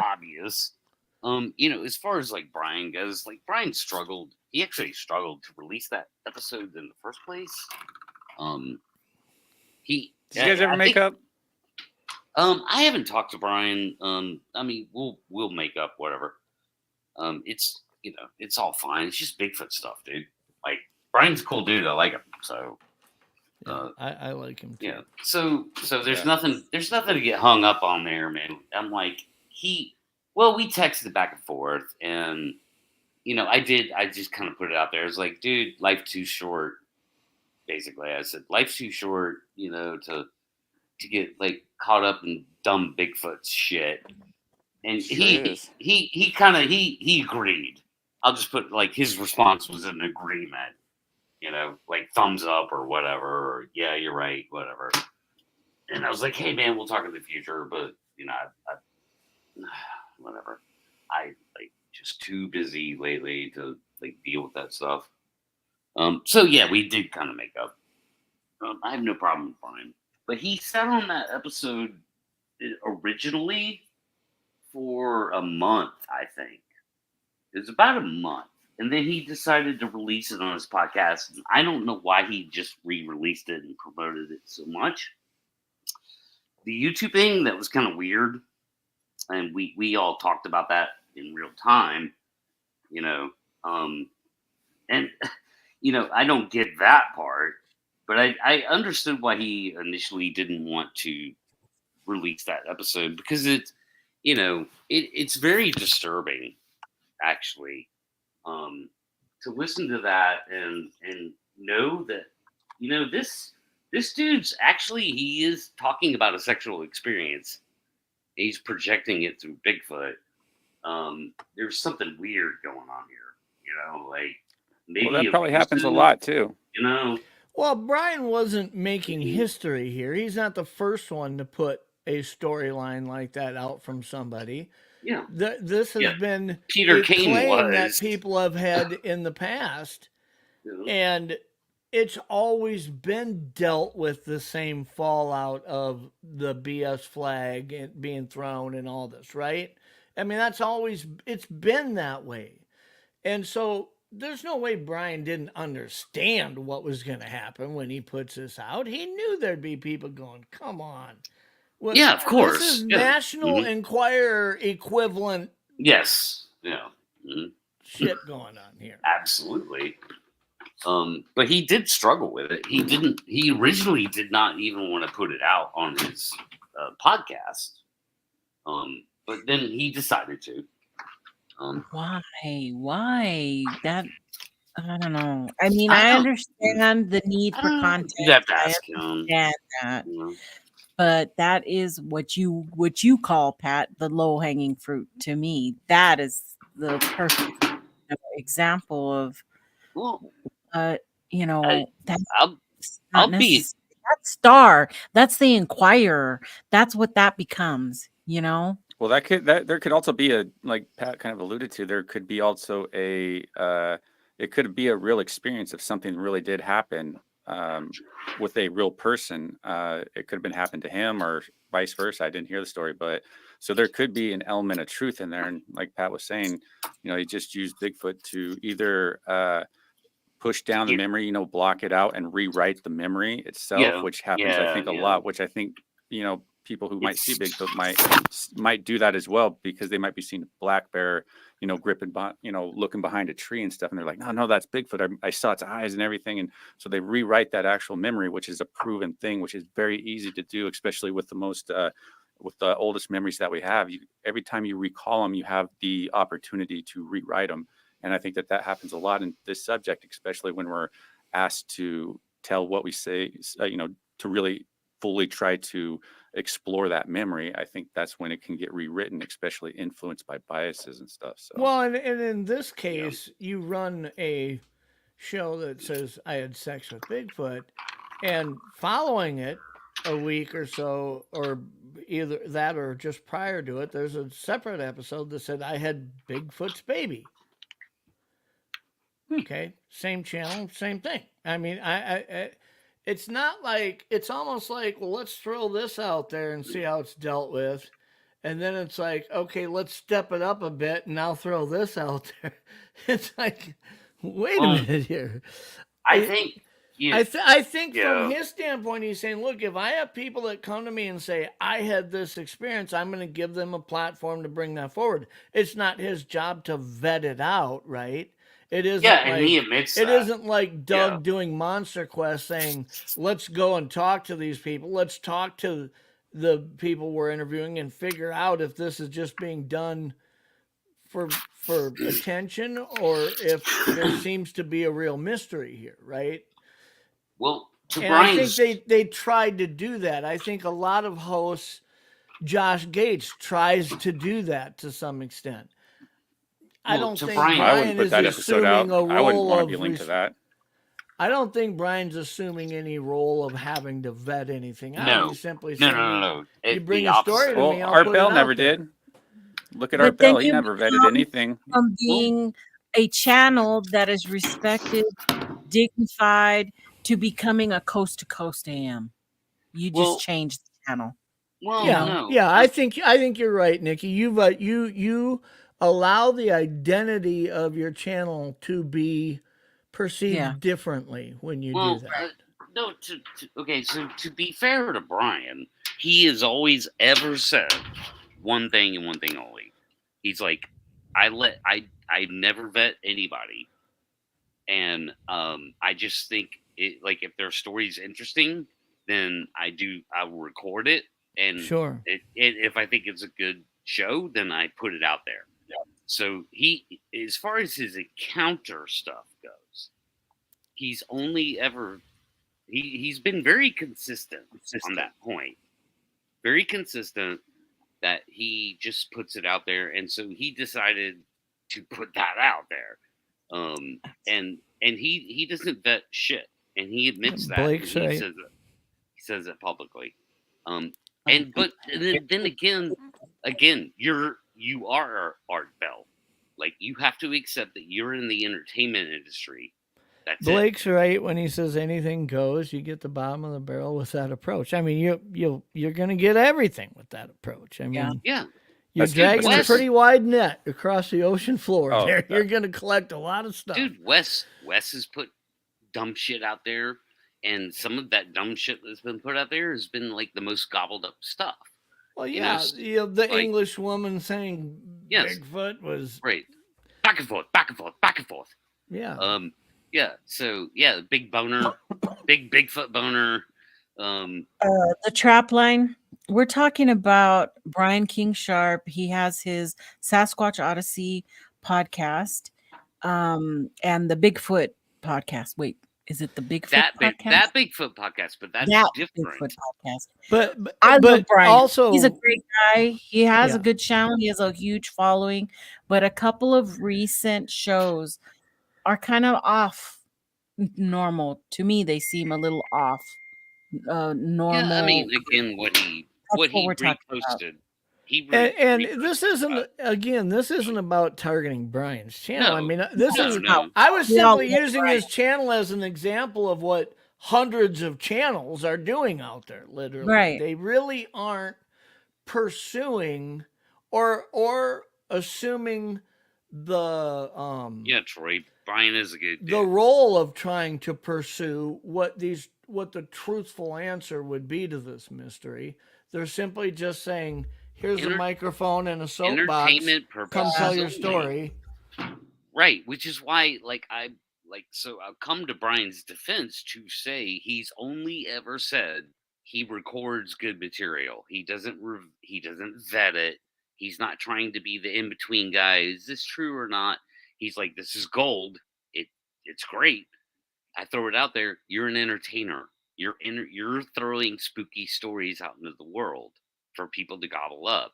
obvious. As far as like Brian goes, like Brian struggled. He actually struggled to release that episode in the first place. Did you guys ever make up? I haven't talked to Brian. I mean, we'll make up whatever. It's it's all fine. It's just Bigfoot stuff, dude. Like Brian's a cool dude. I like him. So. I like him too. Yeah. So there's nothing to get hung up on there, man. I'm like, we texted back and forth, and I just kind of put it out there. It's like, dude, life too short. Basically, I said, life's too short, to get like caught up in dumb Bigfoot shit. And he agreed. I'll just put like his response was an agreement. Like thumbs up or whatever, or yeah, you're right, whatever. And I was like, hey man, we'll talk in the future, but I whatever. I like just too busy lately to like deal with that stuff. So yeah, we did kind of make up. I have no problem with Brian, but he said on that episode originally for a month, I think. It was about a month. And then he decided to release it on his podcast. And I don't know why he just re-released it and promoted it so much. The YouTube thing, that was kind of weird. And we all talked about that in real time, you know. And, you know, I don't get that part. But I understood why he initially didn't want to release that episode. Because it's, you know, it's very disturbing, actually. To listen to that and know that, you know, this dude's actually, he is talking about a sexual experience. He's projecting it through Bigfoot. There's something weird going on here, you know, like maybe that probably happens a lot too. You know. Well, Brian wasn't making history here. He's not the first one to put a storyline like that out from somebody. Yeah. This has been Peter a Kane claim that people have had in the past. Yeah. And it's always been dealt with the same fallout of the BS flag being thrown and all this, right? I mean, it's been that way. And so there's no way Brian didn't understand what was going to happen when he puts this out. He knew there'd be people going, come on. Well, yeah, of course. This is National Enquirer equivalent. Yes. Yeah. Shit going on here. Absolutely. But he did struggle with it. He originally did not even want to put it out on his podcast. But then he decided to. Why? That, I don't know. I mean, I understand the need for content. You have to ask I him. understand that. Yeah. But that is what you call, Pat, the low-hanging fruit to me. That is the perfect example of, you know, that Star. That's the Enquirer. That's what that becomes, you know? Well, there could also be like Pat kind of alluded to, there could be also it could be a real experience if something really did happen. With a real person, it could have been happened to him or vice versa. I didn't hear the story, but so there could be an element of truth in there. And like Pat was saying, you know, he just used Bigfoot to either push down the memory, you know, block it out and rewrite the memory itself, which happens, I think, a lot, which I think, you know, people who might see Bigfoot might do that as well, because they might be seeing a black bear, you know, gripping, you know, looking behind a tree and stuff. And they're like, no, that's Bigfoot. I saw its eyes and everything. And so they rewrite that actual memory, which is a proven thing, which is very easy to do, especially with the oldest memories that we have. Every time you recall them, you have the opportunity to rewrite them. And I think that happens a lot in this subject, especially when we're asked to tell what we say, you know, to really fully try to explore that memory. I think that's when it can get rewritten, especially influenced by biases and stuff. So, well, and in this case, you run a show that says I had sex with Bigfoot, and following it a week or so, or either that or just prior to it, there's a separate episode that said I had Bigfoot's baby. Okay, same channel, same thing. I mean, I it's not like, it's almost like, well, let's throw this out there and see how it's dealt with. And then it's like, okay, let's step it up a bit and now throw this out there. It's like, wait a minute here. I think from his standpoint, he's saying, look, if I have people that come to me and say, I had this experience, I'm going to give them a platform to bring that forward. It's not his job to vet it out, right? It isn't and he admits it that. isn't like Doug doing Monster Quest saying, let's go and talk to these people. Let's talk to the people we're interviewing and figure out if this is just being done for attention or if there seems to be a real mystery here, right? Well, I think they tried to do that. I think a lot of hosts, Josh Gates tries to do that to some extent. I don't think Brian is assuming a role I wouldn't want to of be linked to that. I don't think Brian's assuming any role of having to vet anything out. No. He's simply saying, no. You bring a story to me, I'll Art put Bell it never out there. did. Look at Art Bell. He never vetted anything. From being a channel that is respected, dignified, to becoming a coast-to-coast AM. You just changed the channel. Well, Yeah, no. yeah. I think you're right, Nikki. You allow the identity of your channel to be perceived Yeah. differently when you do Well, that. no. Okay. So to be fair to Brian, he has always ever said one thing and one thing only. He's like, I never vet anybody, and I just think it, like, if their story's interesting, then I will record it, and Sure. if I think it's a good show, then I put it out there. So he, as far as his encounter stuff goes, he's only ever he's been very consistent on that point. Very consistent that he just puts it out there, and so he decided to put that out there. And he doesn't vet shit, and he admits that. Blake's He right. says it publicly. And but then again, you are Art Bell. Like, you have to accept that you're in the entertainment industry. That's Blake's right when he says anything goes. You get the bottom of the barrel with that approach. I mean, you're going to get everything with that approach. I mean, Yeah. You're That's good. dragging a Wes- pretty wide net across the ocean floor. Oh, there, yeah. you're going to collect a lot of stuff. Dude, Wes has put dumb shit out there, and some of that dumb shit that's been put out there has been like the most gobbled up stuff. Well, You yeah, know, the like- English woman saying Yes. Bigfoot was, Right. Back and forth, back and forth, back and forth. yeah. Yeah. So yeah, big boner, big Bigfoot boner. The trap line. We're talking about Brian King Sharp. He has his Sasquatch Odyssey podcast, and the Bigfoot podcast. Wait, is it the Bigfoot podcast? That Bigfoot podcast, but that's That different. Bigfoot podcast. But I love Brian. also He's a great guy. He has Yeah. a good channel. He has a huge following, but a couple of recent shows are kind of off normal. To me, they seem a little off normal. Yeah, I mean, again, what he what we're talking about. reposted. He and reposted this isn't about targeting Brian's channel. I No. mean, this No, is no. I was We all simply love using his channel as an example of what hundreds of channels are doing out there. Literally, Right. They really aren't pursuing or assuming the Yeah, Troy. Brian is a good dude. the role of trying to pursue what the truthful answer would be to this mystery. They're simply just saying, here's a microphone and a soapbox. Entertainment Come purposes tell your only. story. Right, which is why, so I'll come to Brian's defense to say he's only ever said he records good material. He doesn't vet it. He's not trying to be the in-between guy. Is this true or not? He's like, this is gold. It's great. I throw it out there. You're an entertainer. You're throwing spooky stories out into the world for people to gobble up.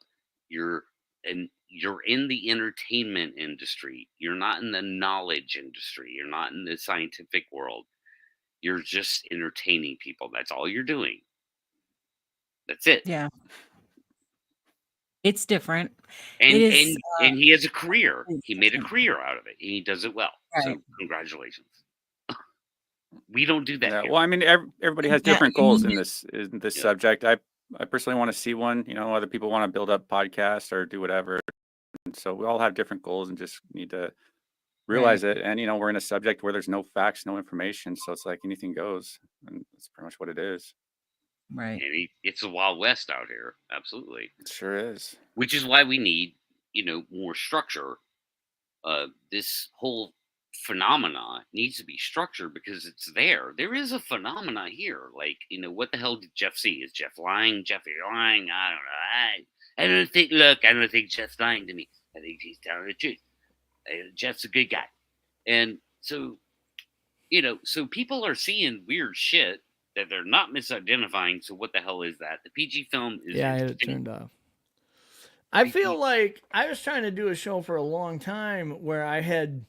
You're in the entertainment industry. You're not in the knowledge industry. You're not in the scientific world. You're just entertaining people. That's all you're doing. That's it. Yeah. It's different. And It is, and he has a career. it's He made a different. career out of it, and he does it well. So Right. congratulations. We don't do that. Yeah, here. well, I mean, everybody has Yeah, different I goals mean, in this Yeah. subject. I personally want to see one. You know, other people want to build up podcasts or do whatever. And so we all have different goals and just need to realize it. And you know, we're in a subject where there's no facts, no information, so it's like anything goes, and that's pretty much what it is. Right. And it's a Wild West out here. Absolutely. It sure is. Which is why we need, more structure. This whole phenomena needs to be structured because it's there. There is a phenomena here. Like, what the hell did Jeff see? Is Jeff lying? Jeff, you're lying? I don't know. I don't think Jeff's lying to me. I think he's telling the truth. Jeff's a good guy. And so, so people are seeing weird shit that they're not misidentifying. So what the hell is that? The PG film is Yeah, it interesting. turned off. I feel like I was trying to do a show for a long time where I had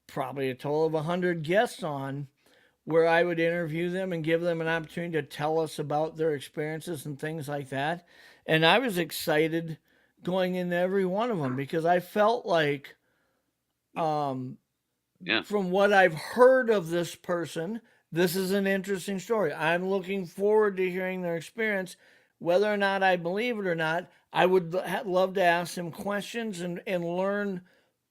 probably a total of 100 guests on, where I would interview them and give them an opportunity to tell us about their experiences and things like that. And I was excited going into every one of them because I felt like, Yeah. from what I've heard of this person, this is an interesting story. I'm looking forward to hearing their experience. whether or not I believe it or not, I would love to ask them questions and learn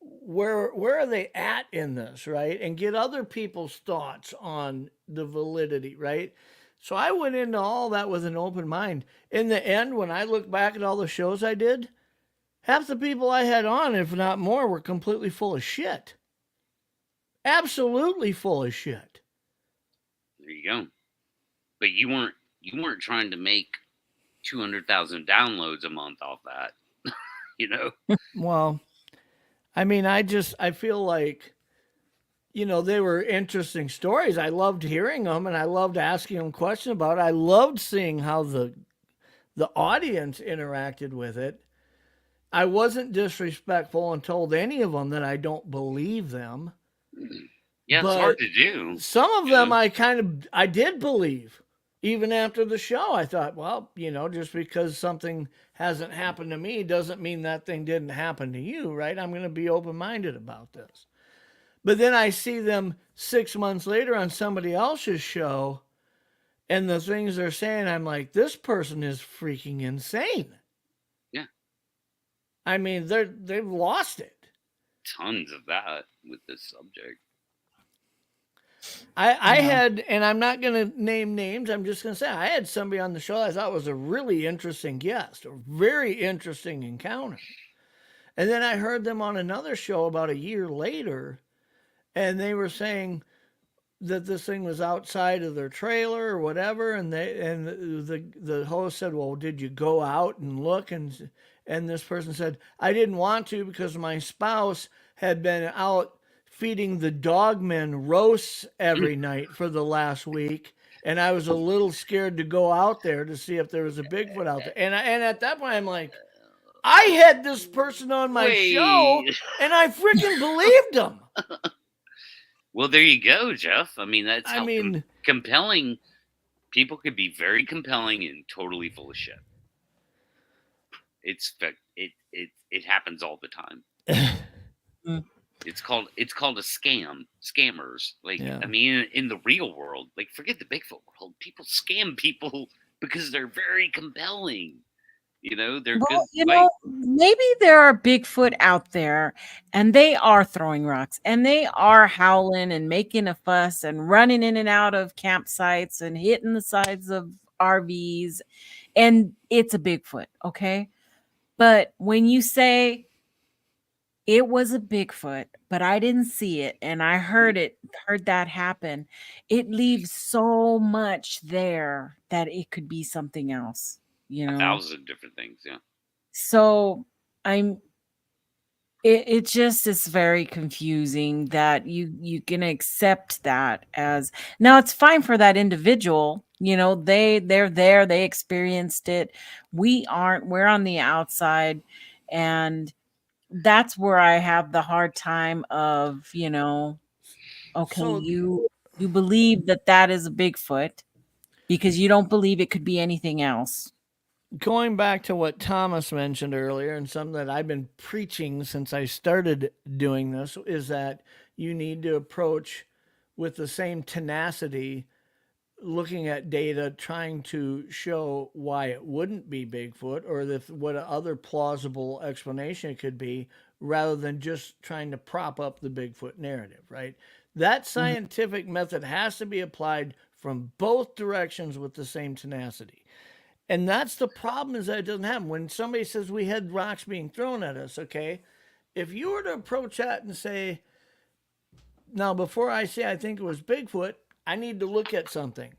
where are they at in this, right? And get other people's thoughts on the validity, right? So I went into all that with an open mind. In the end, when I look back at all the shows I did, half the people I had on, if not more, were completely full of shit. Absolutely full of shit. There you go. But you weren't trying to make 200,000 downloads a month off that. You know? Well, I mean, I feel like, you know, they were interesting stories. I loved hearing them, and I loved asking them questions about it. I loved seeing how the audience interacted with it. I wasn't disrespectful and told any of them that I don't believe them. Yeah, it's hard to do. Some of them I did believe. Even after the show, I thought, well, you know, just because something hasn't happened to me doesn't mean that thing didn't happen to you, right? I'm going to be open-minded about this. But then I see them 6 months later on somebody else's show, and the things they're saying, I'm like, this person is freaking insane. Yeah. I mean, they've lost it. Tons of that with this subject. I had, and I'm not going to name names, I'm just going to say, I had somebody on the show I thought was a really interesting guest, a very interesting encounter. And then I heard them on another show about a year later, and they were saying that this thing was outside of their trailer or whatever, and the host said, well, did you go out and look? And this person said, I didn't want to because my spouse had been out feeding the dogmen roasts every night for the last week, and I was a little scared to go out there to see if there was a Bigfoot out there. And at that point, I'm like, I had this person on my show, and I freaking believed them. Well, there you go, Jeff. I mean, that's how compelling. People could be very compelling and totally full of shit. It happens all the time. It's called a scam. Scammers. Like, I mean, in the real world, like, forget the Bigfoot world. People scam people because they're very compelling. You know, they're good. You know, maybe there are Bigfoot out there, and they are throwing rocks, and they are howling and making a fuss and running in and out of campsites and hitting the sides of RVs, and it's a Bigfoot, okay? But when you say it was a Bigfoot, but I didn't see it, and I heard that happen, it leaves so much there that it could be something else. You know, 1,000 different things, yeah. So it just is very confusing that you can accept that as, now it's fine for that individual, you know, they're there, they experienced it. We aren't, we're on the outside, and that's where I have the hard time of, you know, okay, so, you believe that is a Bigfoot because you don't believe it could be anything else. Going back to what Thomas mentioned earlier, and something that I've been preaching since I started doing this, is that you need to approach with the same tenacity, looking at data, trying to show why it wouldn't be Bigfoot, or what other plausible explanation it could be, rather than just trying to prop up the Bigfoot narrative, right? That scientific method has to be applied from both directions with the same tenacity. And that's the problem, is that it doesn't happen. When somebody says we had rocks being thrown at us, okay, if you were to approach that and say, now before I say I think it was Bigfoot, I need to look at something.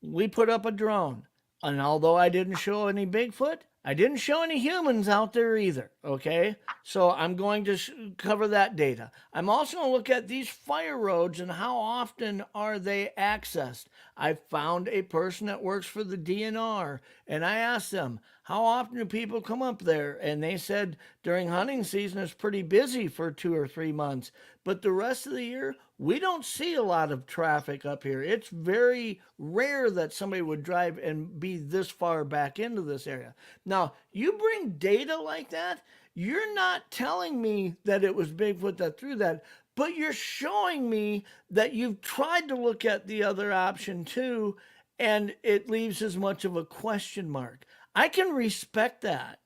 We put up a drone, and although I didn't show any Bigfoot, I didn't show any humans out there either, okay? So I'm going to cover that data. I'm also going to look at these fire roads and how often are they accessed. I found a person that works for the DNR, and I asked them, how often do people come up there? And they said during hunting season it's pretty busy for 2 or 3 months, but the rest of the year, we don't see a lot of traffic up here. It's very rare that somebody would drive and be this far back into this area. Now, you bring data like that, you're not telling me that it was Bigfoot that threw that, but you're showing me that you've tried to look at the other option too, and it leaves as much of a question mark. I can respect that.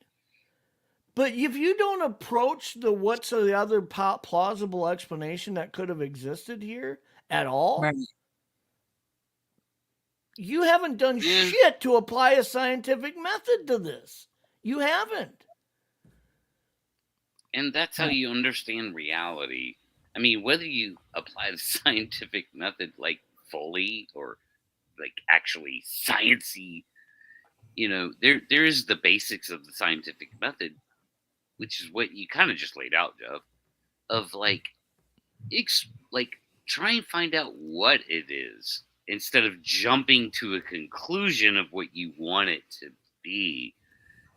But if you don't approach what's the other plausible explanation that could have existed here at all, Right. you haven't done shit to apply a scientific method to this. You haven't. And that's how you understand reality. I mean, whether you apply the scientific method like fully or like actually sciencey, there is the basics of the scientific method, which is what you kind of just laid out, Jeff, of like try and find out what it is instead of jumping to a conclusion of what you want it to be.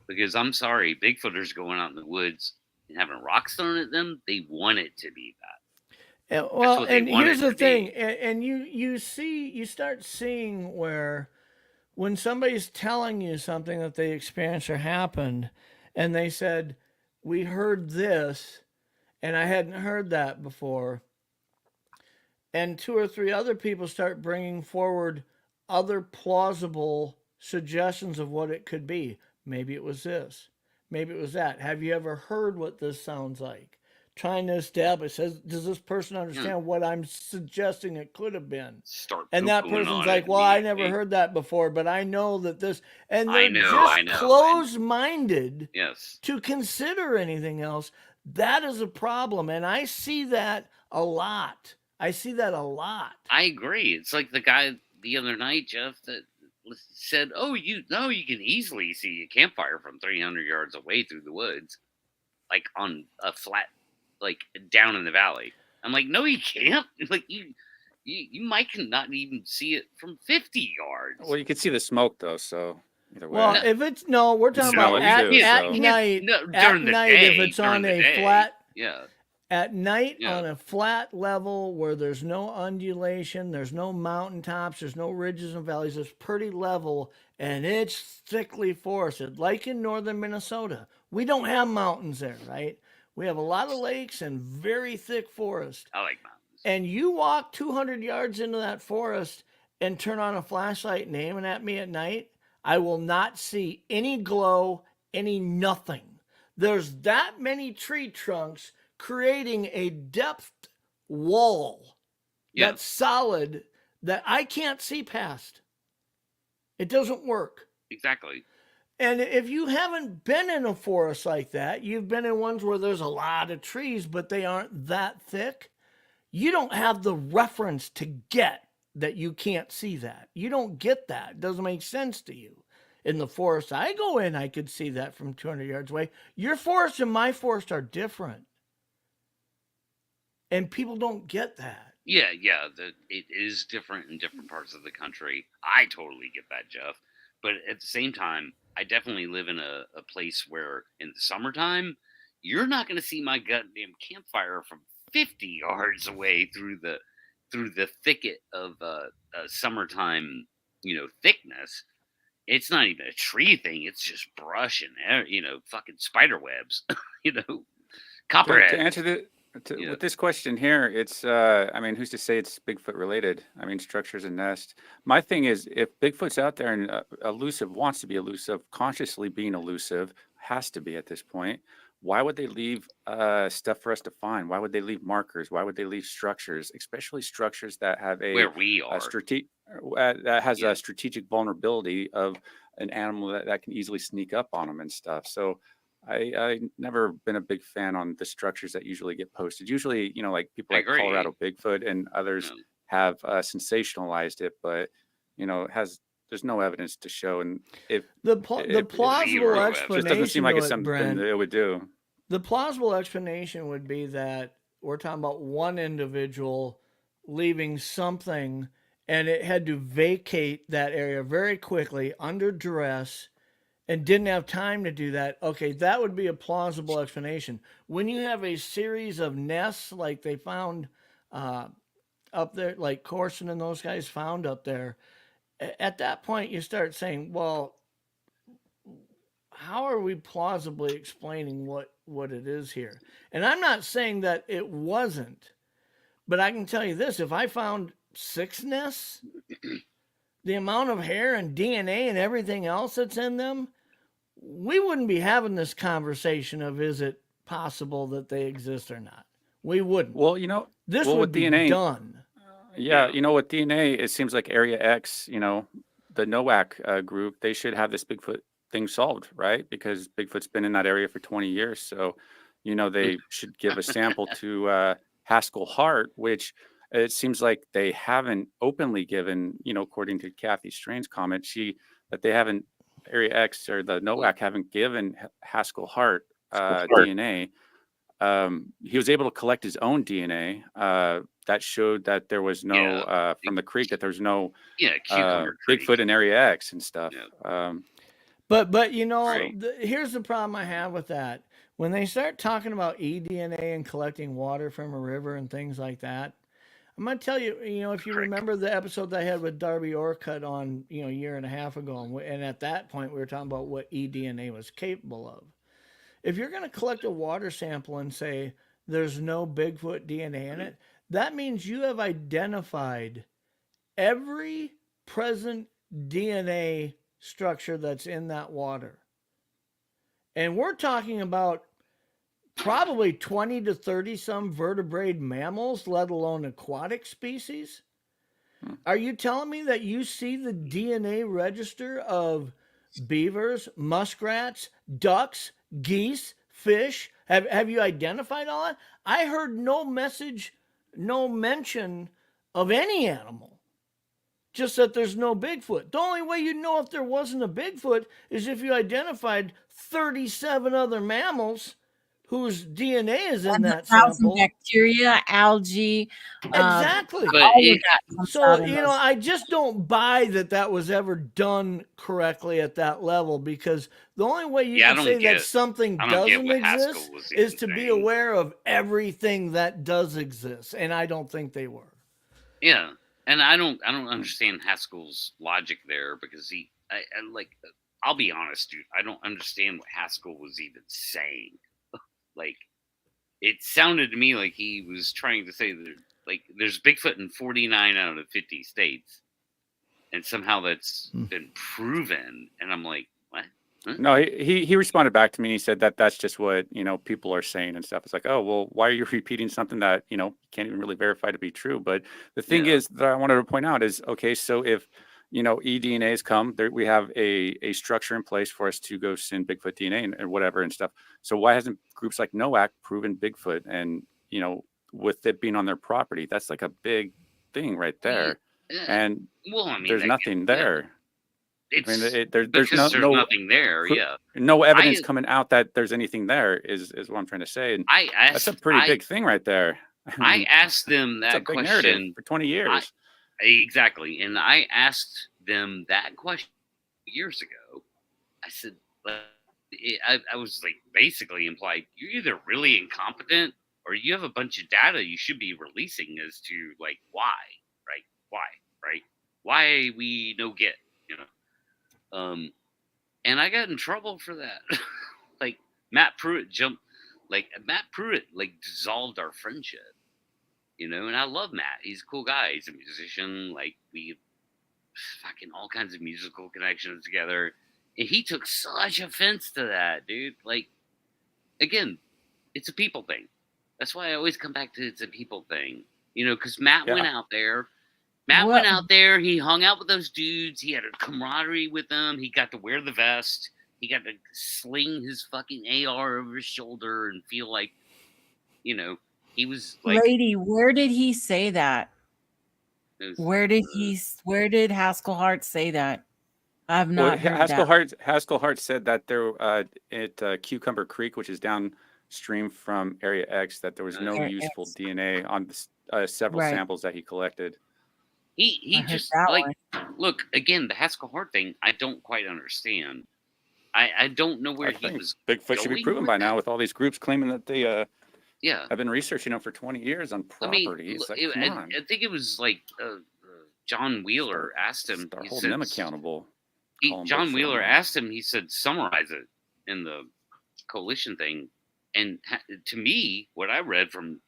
Because I'm sorry, Bigfooters going out in the woods and having rocks thrown at them, they want it to be that. Well, and here's the thing, and you start seeing where when somebody's telling you something that they experienced or happened, and they said, we heard this, and I hadn't heard that before, and 2 or 3 other people start bringing forward other plausible suggestions of what it could be. Maybe it was this. Maybe it was that. Have you ever heard what this sounds like? Trying to establish, does this person understand what I'm suggesting it could have been? And that person's like, well, I never heard that before, but I know that this, and they're just closed-minded to consider anything else. That is a problem, and I see that a lot. I agree. It's like the guy the other night, Jeff, that said, "Oh, you can easily see a campfire from 300 yards away through the woods, like on a flat, like down in the valley." I'm like, "No, you can't. Like you might not even see it from 50 yards." Well, you can see the smoke though, so either way. Well, if it's we're talking about at night. At night, if it's on a flat, at night on a flat level where there's no undulation, there's no mountaintops, there's no ridges and valleys, it's pretty level, and it's thickly forested, like in northern Minnesota. We don't have mountains there, right? We have a lot of lakes and very thick forest. I like mountains. And you walk 200 yards into that forest and turn on a flashlight and aim it at me at night, I will not see any glow, any nothing. There's that many tree trunks creating a depth wall that's solid that I can't see past. It doesn't work. Exactly. And if you haven't been in a forest like that, you've been in ones where there's a lot of trees, but they aren't that thick, you don't have the reference to get that you can't see that. You don't get that. It doesn't make sense to you. In the forest I go in, I could see that from 200 yards away. Your forest and my forest are different. And people don't get that. Yeah, it is different in different parts of the country. I totally get that, Jeff. But at the same time, I definitely live in a place where in the summertime, you're not going to see my goddamn campfire from 50 yards away through the thicket of summertime, thickness. It's not even a tree thing. It's just brush and, fucking spider webs, copperhead. To answer with this question here, it's, I mean, who's to say it's Bigfoot related? I mean, structures and nest. My thing is, if Bigfoot's out there and elusive, wants to be elusive, consciously being elusive, has to be at this point, why would they leave stuff for us to find? Why would they leave markers? Why would they leave structures, especially structures that have where we are, that has a strategic vulnerability of an animal that can easily sneak up on them and stuff. So I never been a big fan on the structures that usually get posted. Usually, like people like Colorado Bigfoot and others have sensationalized it, but there's no evidence to show. And if the plausible explanation, just doesn't seem like it's something Brent, that it would do. The plausible explanation would be that we're talking about one individual leaving something, and it had to vacate that area very quickly under duress, and didn't have time to do that. Okay, that would be a plausible explanation. When you have a series of nests like they found up there, like Corson and those guys found up there, at that point you start saying, well, how are we plausibly explaining what it is here? And I'm not saying that it wasn't, but I can tell you this: if I found 6 nests, the amount of hair and DNA and everything else that's in them, we wouldn't be having this conversation of is it possible that they exist or not. We wouldn't. Well, This well, would with be DNA, done. yeah, with DNA, it seems like Area X, the NOAC group, they should have this Bigfoot thing solved, right? Because Bigfoot's been in that area for 20 years. So, they should give a sample to Haskell Hart, which it seems like they haven't openly given, according to Kathy Strain's comment, that they haven't, Area X or the NOAC haven't given Haskell Hart DNA. He was able to collect his own DNA that showed that there was no from the creek, that there's no cucumber Bigfoot in Area X and stuff. Yeah. But Right. here's the problem I have with that. When they start talking about eDNA and collecting water from a river and things like that, I'm going to tell you, if you remember the episode that I had with Darby Orcutt on, a year and a half ago, and at that point we were talking about what eDNA was capable of. If you're going to collect a water sample and say there's no Bigfoot DNA in it, that means you have identified every present DNA structure that's in that water. And we're talking about probably 20 to 30 some vertebrate mammals, let alone aquatic species. Are you telling me that you see the DNA register of beavers, muskrats, ducks, geese, fish? Have you identified all that? I heard no mention of any animal. Just that there's no Bigfoot. The only way you'd know if there wasn't a Bigfoot is if you identified 37 other mammals whose DNA is in that sample. Bacteria, algae. Exactly. So, I just don't buy that was ever done correctly at that level, because the only way you can say that something doesn't exist is to be aware of everything that does exist. And I don't think they were. Yeah. And I don't understand Haskell's logic there, because I'll be honest, dude, I don't understand what Haskell was even saying. Like, it sounded to me like he was trying to say that, like, there's Bigfoot in 49 out of 50 states, and somehow that's been proven. And I'm like, what? Huh? No, he responded back to me. He said that's just what people are saying and stuff. It's like, oh well, why are you repeating something that you can't even really verify to be true? But the thing is that I wanted to point out is, okay, so if eDNAs come, we have a structure in place for us to go send Bigfoot DNA and whatever and stuff. So why hasn't groups like NOAC proven Bigfoot? And with it being on their property, that's like a big thing right there. And there's nothing there. There's nothing there. No evidence coming out that there's anything there is what I'm trying to say. And that's a pretty big thing right there. I asked them that question for 20 years. Exactly. And I asked them that question years ago. I said, I was like, basically implied, you're either really incompetent or you have a bunch of data you should be releasing as to, like, why, right? Why we no get, and I got in trouble for that. Like, Matt Pruitt dissolved our friendship. And I love Matt. He's a cool guy. He's a musician. Like, we fucking all kinds of musical connections together. And he took such offense to that, dude. Like, again, it's a people thing. That's why I always come back to it's a people thing. Because Matt went out there. Went out there. He hung out with those dudes. He had a camaraderie with them. He got to wear the vest. He got to sling his fucking AR over his shoulder and feel like, he was like, lady, where did he say that? Where did Haskell Hart say that? I have not heard that. Haskell Hart said that there at Cucumber Creek, which is downstream from Area X, that there was no useful DNA on several samples that he collected. He just, like, look, again, the Haskell Hart thing, I don't quite understand. I don't know where he was. Bigfoot should be proven by now, with all these groups claiming that they I've been researching them for 20 years on properties. I think it was like John Wheeler asked him. Start holding them accountable. John Wheeler asked him. He said, "Summarize it in the coalition thing." And to me, what I read from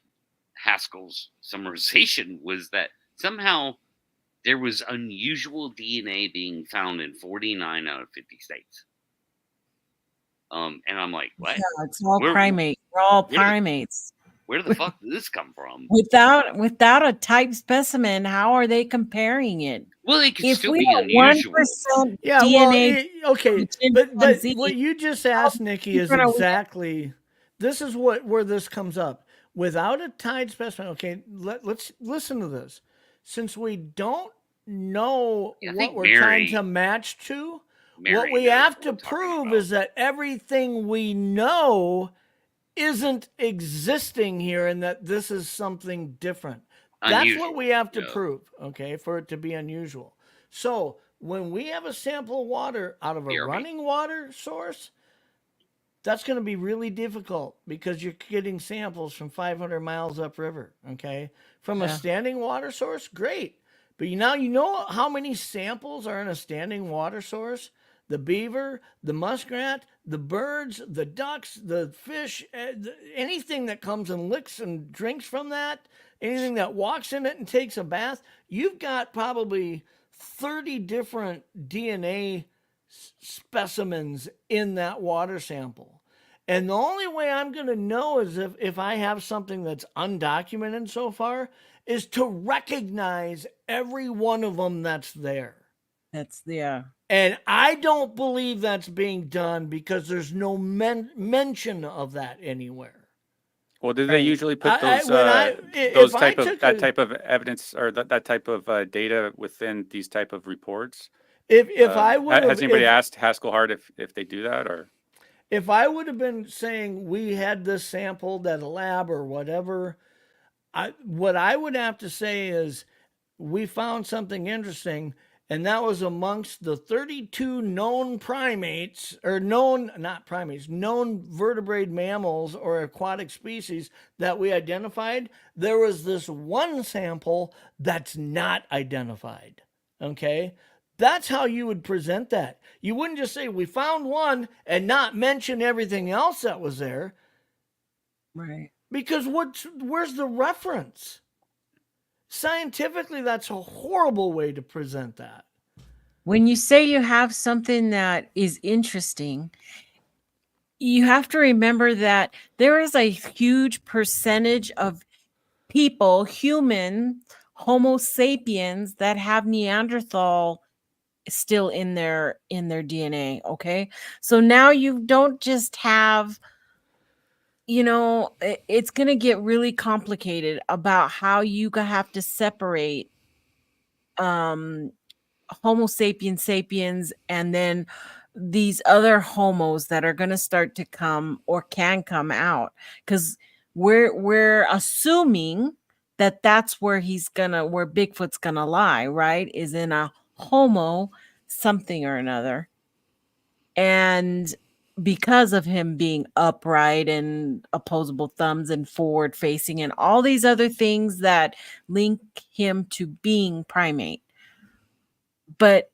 Haskell's summarization was that somehow there was unusual DNA being found in 49 out of 50 states. And I'm like, what? Yeah, it's all Where- primate. We're all where the- primates. Where the fuck did this come from? Without a type specimen, how are they comparing it? Well, it could If still we be have unusual. 1% Yeah, DNA, well, okay, but chimpanzee, what you just asked, Nikki, is different are we? exactly this is where this comes up. Without a tied specimen, okay, let's listen to this. Since we don't know Yeah, I what think we're trying Mary- to match to, Mary what we knows have what to we're talking prove about. is that everything we know isn't existing here and that this is something different. That's Unusual, what we have to yeah. prove, okay, for it to be unusual. So when we have a sample of water out of a BRB. running water source, that's going to be really difficult because you're getting samples from 500 miles upriver, okay? From a Yeah. standing water source, great. But you know how many samples are in a standing water source? The beaver, the muskrat, the birds, the ducks, the fish, anything that comes and licks and drinks from that, anything that walks in it and takes a bath, you've got probably 30 different DNA specimens in that water sample. And the only way I'm going to know is if I have something that's undocumented so far is to recognize every one of them that's there. That's yeah. And I don't believe that's being done because there's no mention of that anywhere. Well, do they Right. usually put those if that type of evidence or that type of data within these type of reports? If I would has anybody asked Haskell Hart if they do that, or if I would have been saying we had this sampled at a lab or whatever, what I would have to say is we found something interesting, and that was amongst the 32 known primates, or known vertebrate mammals or aquatic species that we identified. There was this one sample that's not identified. Okay? That's how you would present that. You wouldn't just say we found one and not mention everything else that was there. Right. Because where's the reference? Scientifically, that's a horrible way to present that. When you say you have something that is interesting, you have to remember that there is a huge percentage of people, human, Homo sapiens, that have Neanderthal still in their DNA. Okay. So now you don't just have, it's going to get really complicated about how you have to separate Homo sapiens and then these other homos that are going to start to come or can come out, because we're assuming that that's where where Bigfoot's gonna lie, right? Is in a homo something or another. And because of him being upright and opposable thumbs and forward facing and all these other things that link him to being primate. But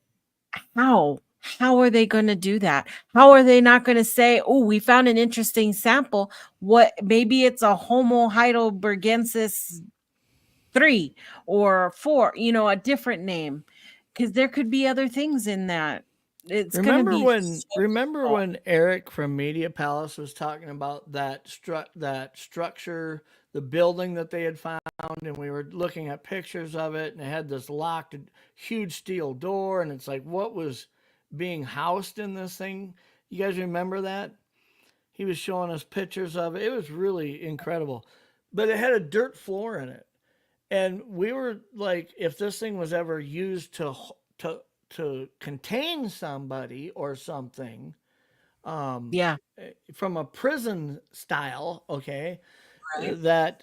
how are they going to do that? How are they not going to say, oh, we found an interesting sample? What, maybe it's a Homo heidelbergensis 3 or 4, a different name, because there could be other things in that. It's remember difficult. when Eric from Media Palace was talking about that structure, the building that they had found, and we were looking at pictures of it, and it had this locked huge steel door, and it's like, what was being housed in this thing? You guys remember that? He was showing us pictures of it. It was really incredible, but it had a dirt floor in it, and we were like, if this thing was ever used to contain somebody or something, Yeah. from a prison style, okay, Right. that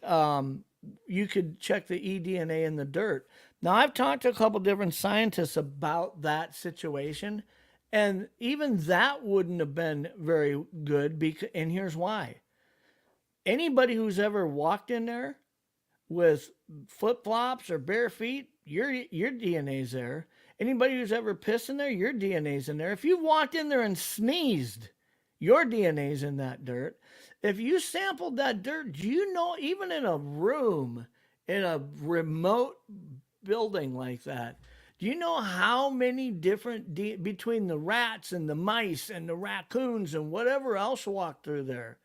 you could check the eDNA in the dirt. Now, I've talked to a couple different scientists about that situation, and even that wouldn't have been very good, and here's why. Anybody who's ever walked in there with flip-flops or bare feet, your DNA's there. Anybody who's ever pissed in there, your DNA's in there. If you walked in there and sneezed, your DNA's in that dirt. If you sampled that dirt, do you know, even in a room, in a remote building like that, Do you know how many different between the rats and the mice and the raccoons and whatever else walked through there?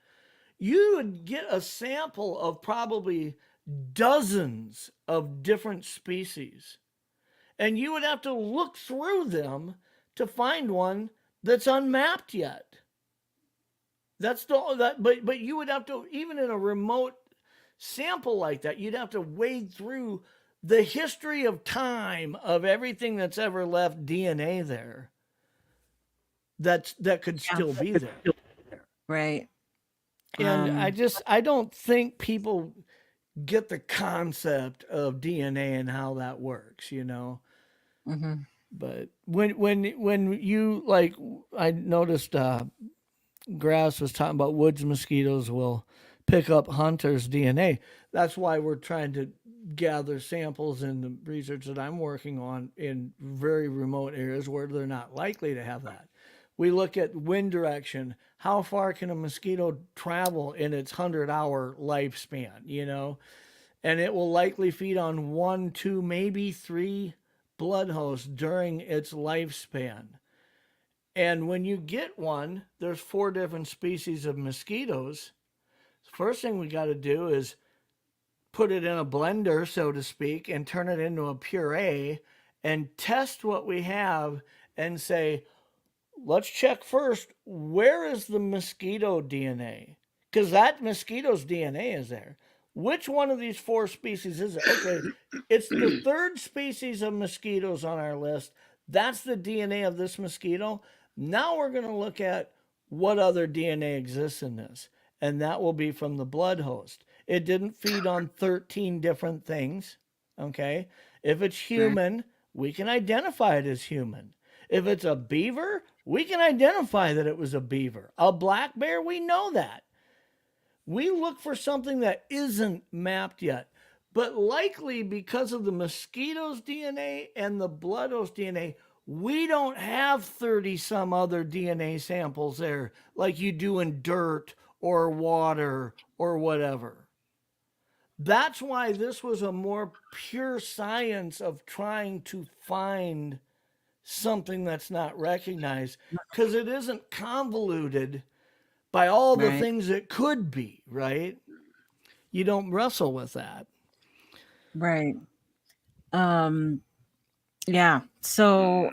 You would get a sample of probably dozens of different species. And you would have to look through them to find one that's unmapped yet. But you would have to, even in a remote sample like that, you'd have to wade through the history of time of everything that's ever left DNA there. That could still be there. Right. And I don't think people get the concept of DNA and how that works, you know. Mm-hmm. But when you, like, I noticed Grass was talking about woods mosquitoes will pick up hunters' DNA. That's why we're trying to gather samples in the research that I'm working on in very remote areas where they're not likely to have that. We look at wind direction. How far can a mosquito travel in its 100-hour lifespan, you know? And it will likely feed on 1, 2, maybe 3 blood hosts during its lifespan. And when you get one, there's 4 different species of mosquitoes. First thing we got to do is put it in a blender, so to speak, and turn it into a puree and test what we have and say, let's check first, where is the mosquito DNA? Because that mosquito's DNA is there. Which one of these 4 species is it? Okay, it's the 3rd species of mosquitoes on our list. That's the DNA of this mosquito. Now we're going to look at what other DNA exists in this. And that will be from the blood host. It didn't feed on 13 different things. Okay. If it's human, we can identify it as human. If it's a beaver, we can identify that it was a beaver. A black bear, we know that. We look for something that isn't mapped yet. But likely because of the mosquito's DNA and the blood host DNA, we don't have 30 some other DNA samples there like you do in dirt or water or whatever. That's why this was a more pure science of trying to find something that's not recognized, because it isn't convoluted by all the things it could be, right? You don't wrestle with that. Right. Yeah. So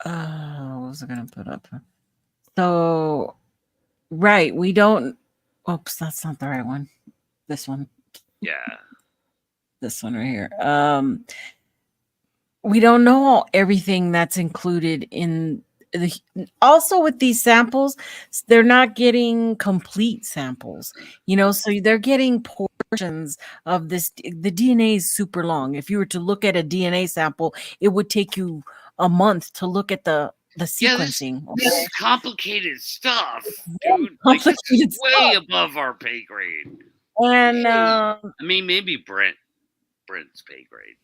what was I gonna put up? So right, we don't, oops, that's not the right one. This one. Yeah. This one right here. We don't know everything that's included in the, also with these samples, they're not getting complete samples, you know, so they're getting portions of this. The DNA is super long. If you were to look at a DNA sample, it would take you a month to look at the sequencing. This is complicated stuff, dude. Like, it's way above our pay grade. And I mean, maybe Brent's pay grade.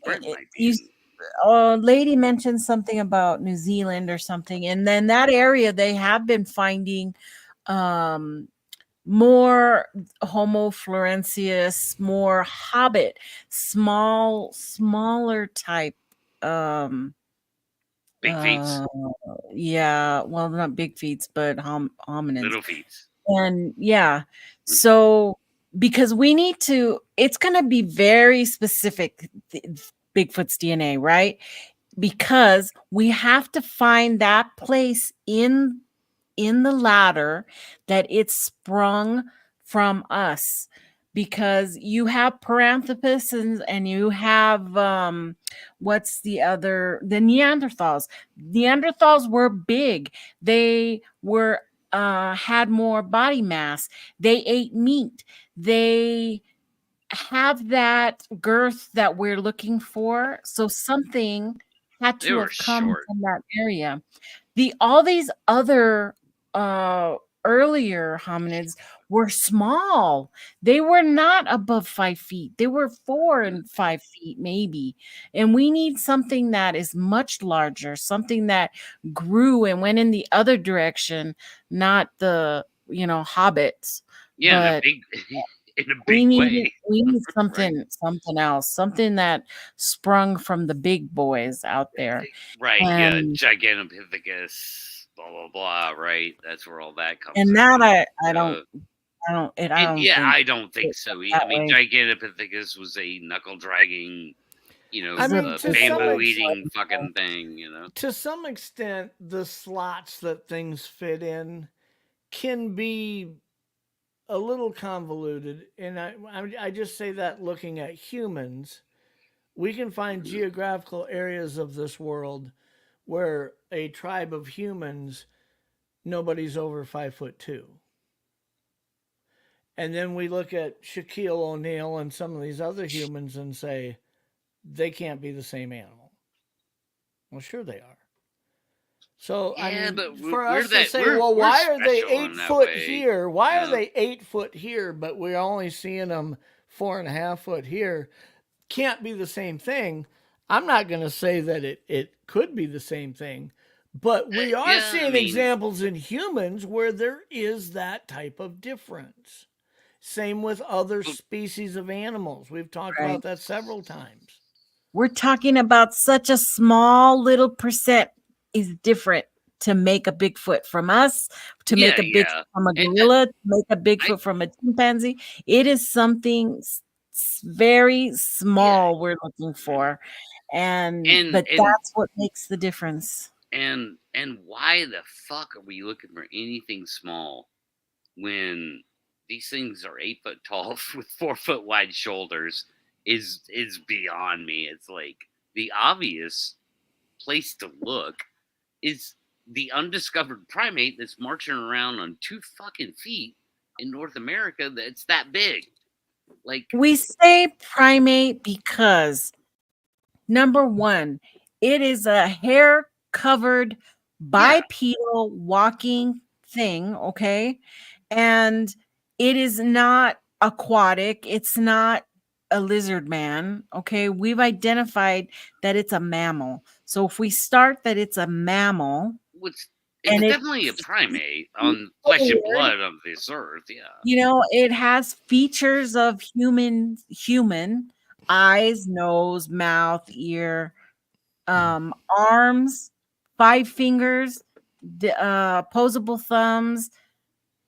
Brent might be. A lady mentioned something about New Zealand or something, and then that area they have been finding more Homo florensis, more hobbit, smaller type big feet. Yeah, well, not big feet, but hominids. Little feet. And yeah, so because we need to, it's going to be very specific, Bigfoot's DNA, right? Because we have to find that place in the ladder that it's sprung from us, because you have Paranthropus and you have what's the other, the Neanderthals. Neanderthals were big. They were had more body mass. They ate meat. They have that girth that we're looking for. So something had to have come from that area. All these other earlier hominids were small. They were not above 5 feet. They were 4 and 5 feet maybe. And we need something that is much larger, something that grew and went in the other direction, not the, hobbits. Yeah, but, in a big way. We need something else, something that sprung from the big boys out there. Right, And, Gigantopithecus, blah blah blah, right? That's where all that comes and in. that I don't think I don't think it's so. that I mean, way. Gigantopithecus was a knuckle dragging, I mean, to some bamboo eating fucking thing, To some extent, the slots that things fit in can be a little convoluted, and I just say that looking at humans, we can find geographical areas of this world where a tribe of humans, nobody's over 5'2". And then we look at Shaquille O'Neal and some of these other humans and say, they can't be the same animal. Well, sure they are. So, yeah, I mean, but for us to say, well, why are they special 8 foot way. here? Why are they 8 foot here, but we're only seeing them 4.5 foot here? Can't be the same thing. I'm not going to say that it could be the same thing, but we are seeing examples in humans where there is that type of difference. Same with other species of animals. We've talked about that several times. We're talking about such a small little percent is different to make a Bigfoot from us, to make a Bigfoot from a gorilla, to make a Bigfoot from a chimpanzee. It is something very small we're looking for. But that's what makes the difference. And why the fuck are we looking for anything small when these things are 8 foot tall with 4 foot wide shoulders? Is beyond me. It's like the obvious place to look is the undiscovered primate that's marching around on 2 fucking feet in North America that's that big. Like, we say primate because, number one, it is a hair covered bipedal walking thing, okay? And it is not aquatic. It's not a lizard man, okay? We've identified that it's a mammal. So if we start that it's a mammal, it's definitely a primate on flesh and blood of this earth. It has features of human eyes, nose, mouth, ear, arms, 5 fingers, opposable thumbs,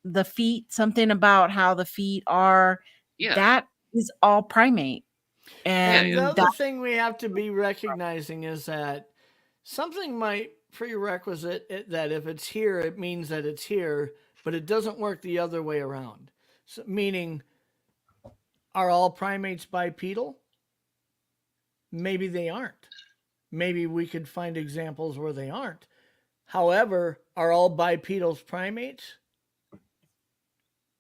the feet, something about how the feet are. That is all primate. And the other thing we have to be recognizing is that something might prerequisite that if it's here, it means that it's here, but it doesn't work the other way around. So, meaning, are all primates bipedal? Maybe they aren't. Maybe we could find examples where they aren't. However, are all bipedals primates?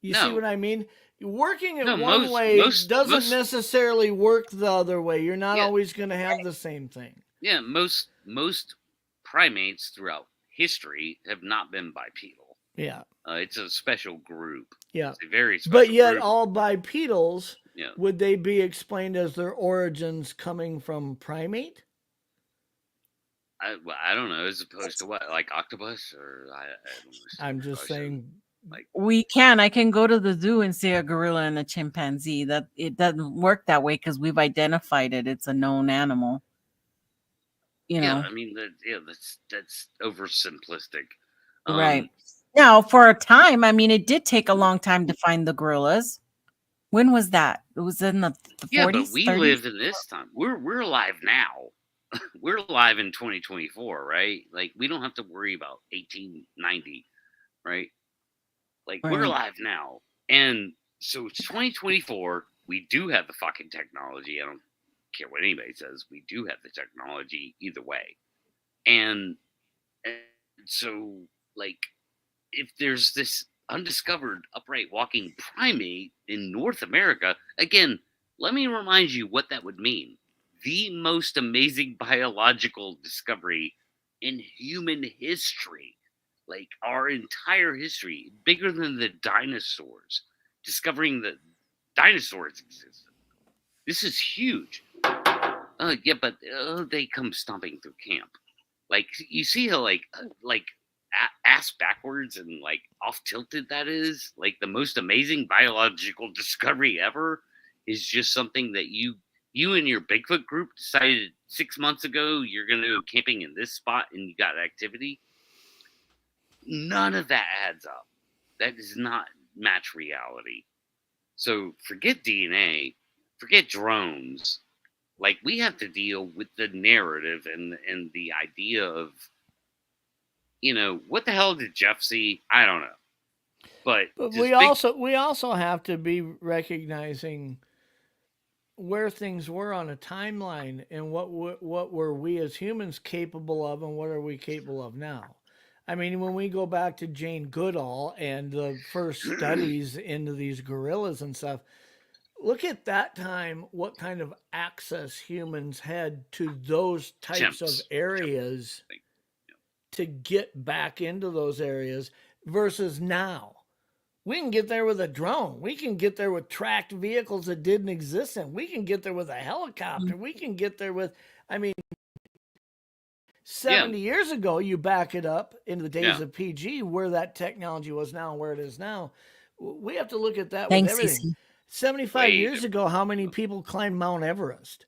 You see what I mean? Working it one way doesn't necessarily work the other way. You're not always going to have the same thing. Yeah, most primates throughout history have not been bipedal. Yeah. It's a special group. Yeah. It's a very special But yet group. all bipedals, would they be explained as their origins coming from primate? I don't know, as opposed to what, like octopus, or I'm just saying. I can go to the zoo and see a gorilla and a chimpanzee. That it doesn't work that way because we've identified it. It's a known animal. I mean, that's oversimplistic. Right. Now, for a time, I mean, it did take a long time to find the gorillas. When was that? It was in the 40s. But we 30s? lived in this time. We're alive now. We're alive in 2024, right? Like, we don't have to worry about 1890, right? Like, we're alive now. And so it's 2024. We do have the fucking technology. I don't care what anybody says. We do have the technology either way. And so, like, if there's this undiscovered upright walking primate in North America, again, let me remind you what that would mean. The most amazing biological discovery in human history. Like, our entire history, bigger than the dinosaurs, discovering that dinosaurs existed. This is huge. But they come stomping through camp. Like, you see how, like ass backwards and like off tilted that is. Like the most amazing biological discovery ever is just something that you and your Bigfoot group decided 6 months ago you're going to go camping in this spot and you got activity. None of that adds up. That does not match reality. So forget DNA, forget drones. Like we have to deal with the narrative and the idea of, you know, what the hell did Jeff see? I don't know. But we also have to be recognizing where things were on a timeline and what were we as humans capable of and what are we capable of now. I mean, when we go back to Jane Goodall and the first studies into these gorillas and stuff, look at that time, what kind of access humans had to those types of areas to get back into those areas versus now. We can get there with a drone. We can get there with tracked vehicles that didn't exist. And we can get there with a helicopter. We can get there with, I mean, 70 years ago, you back it up into the days of PG, where that technology was now and where it is now. We have to look at that with everything. 75 years ago, how many people climbed Mount Everest?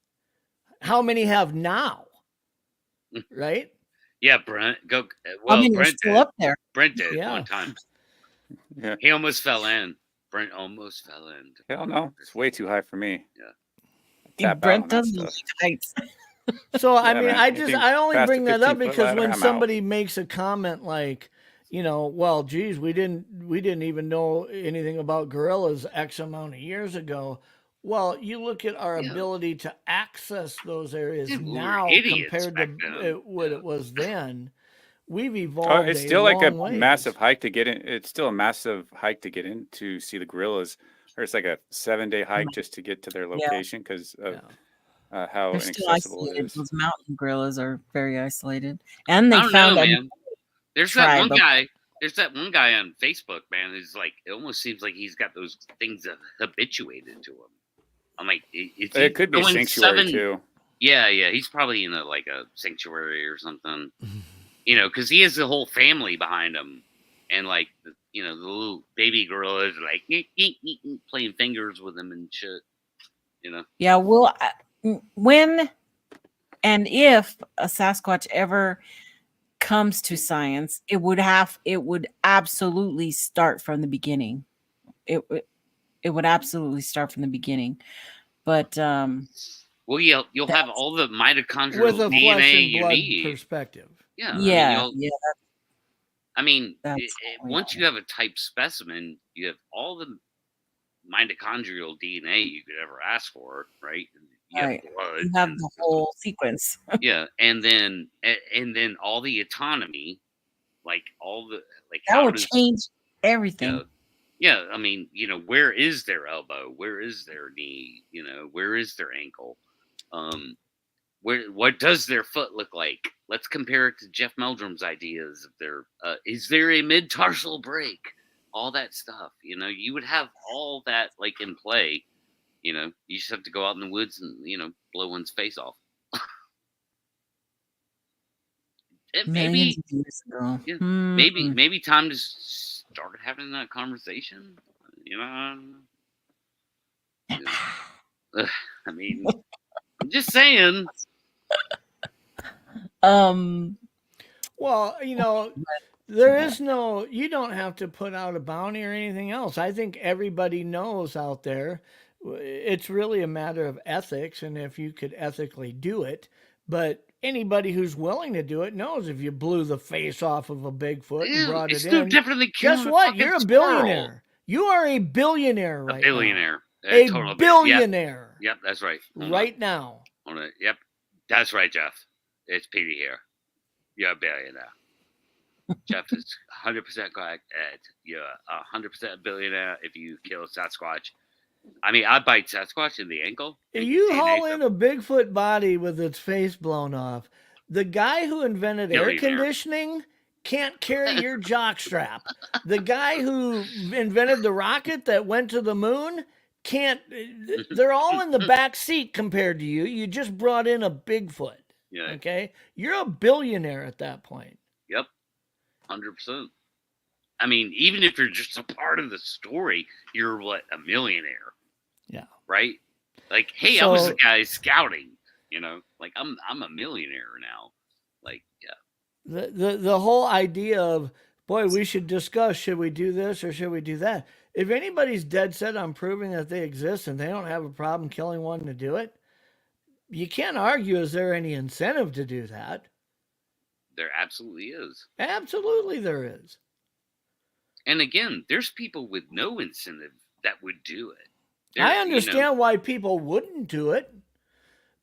How many have now? Right? Yeah, Brent. Brent still up there. Brent did one time. Yeah. He almost fell in. Brent almost fell in. Hell no. It's way too high for me. Yeah. Brent doesn't like heights. So, I mean, I only bring that up because when somebody makes a comment like, you know, well, geez, we didn't even know anything about gorillas X amount of years ago. Well, you look at our ability to access those areas now compared to what it was then. We've evolved. It's still like a massive hike to get in. It's still a massive hike to get in to see the gorillas. Or it's like a 7-day hike just to get to their location because of how inaccessible it is. Those mountain gorillas are very isolated, and they found man. There's that one guy. There's that one guy on Facebook, man. Who's like, it almost seems like he's got those things habituated to him. I'm like, it could be a sanctuary too. Yeah. He's probably in a sanctuary or something. You know, because he has the whole family behind him, and like, the little baby gorillas are like playing fingers with him and shit. You know. Yeah. Well, when and if a Sasquatch ever comes to science, it would absolutely start from the beginning. It would absolutely start from the beginning. But well, you'll have all the mitochondrial with a DNA flesh and you blood need. perspective. Yeah. I mean, once you have a type specimen, you have all the mitochondrial DNA you could ever ask for, right? You have blood. You have the whole sequence. Yeah, and then all the autonomy, like all the that would change everything. Yeah, I mean, where is their elbow? Where is their knee? Where is their ankle? What does their foot look like? Let's compare it to Jeff Meldrum's ideas of their. Is there a mid-tarsal break? All that stuff. You would have all that in play. You just have to go out in the woods and blow one's face off. Millions of years ago. Yeah, maybe time to start having that conversation. I mean, I'm just saying. Well, there is no. You don't have to put out a bounty or anything else. I think everybody knows out there. It's really a matter of ethics and if you could ethically do it. But anybody who's willing to do it knows if you blew the face off of a Bigfoot and brought it in. No different than guess what? You're a billionaire. You are a billionaire right now. A billionaire. Yep, that's right. Right now. Yep, that's right, Jeff. It's Petey here. You're a billionaire. Jeff is 100% correct. Ed, you're 100% billionaire if you kill Sasquatch. I mean, I bite Sasquatch in the ankle. You haul in a Bigfoot body with its face blown off. The guy who invented air conditioning can't carry your jockstrap. The guy who invented the rocket that went to the moon can't. They're all in the back seat compared to you. You just brought in a Bigfoot. Yeah. Okay? You're a billionaire at that point. Yep. 100%. I mean, even if you're just a part of the story, you're what, a millionaire? Yeah. Right? Like, hey, I was the guy scouting. You know, like I'm a millionaire now. Like, yeah. The whole idea of, boy, we should discuss, should we do this or should we do that? If anybody's dead set on proving that they exist and they don't have a problem killing one to do it, you can't argue, is there any incentive to do that? There absolutely is. Absolutely there is. And again, there's people with no incentive that would do it. I understand why people wouldn't do it,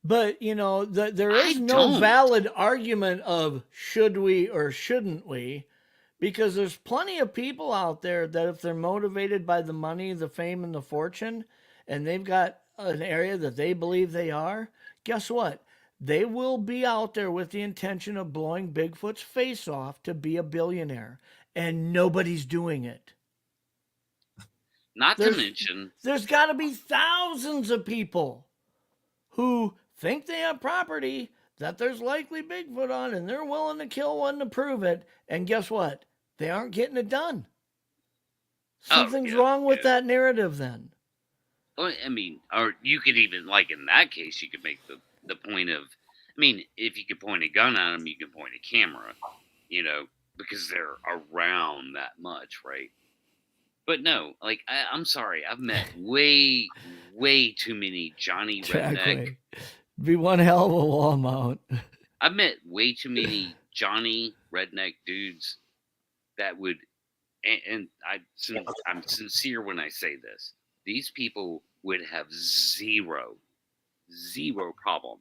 but, you know, there is no valid argument of should we or shouldn't we, because there's plenty of people out there that if they're motivated by the money, the fame, and the fortune, and they've got an area that they believe they are, guess what? They will be out there with the intention of blowing Bigfoot's face off to be a billionaire, and nobody's doing it. Not to mention, there's got to be thousands of people who think they have property that there's likely Bigfoot on, and they're willing to kill one to prove it. And guess what? They aren't getting it done. Something's wrong with that narrative then. Well, I mean, or you could even, like in that case, you could make the point of, I mean, if you could point a gun at them, you can point a camera, you know, because they're around that much, right? But no, like, I'm sorry, I've met way too many Johnny Redneck. Be one hell of a wall mount. I've met way too many Johnny Redneck dudes that would, and I'm sincere when I say this, these people would have zero problem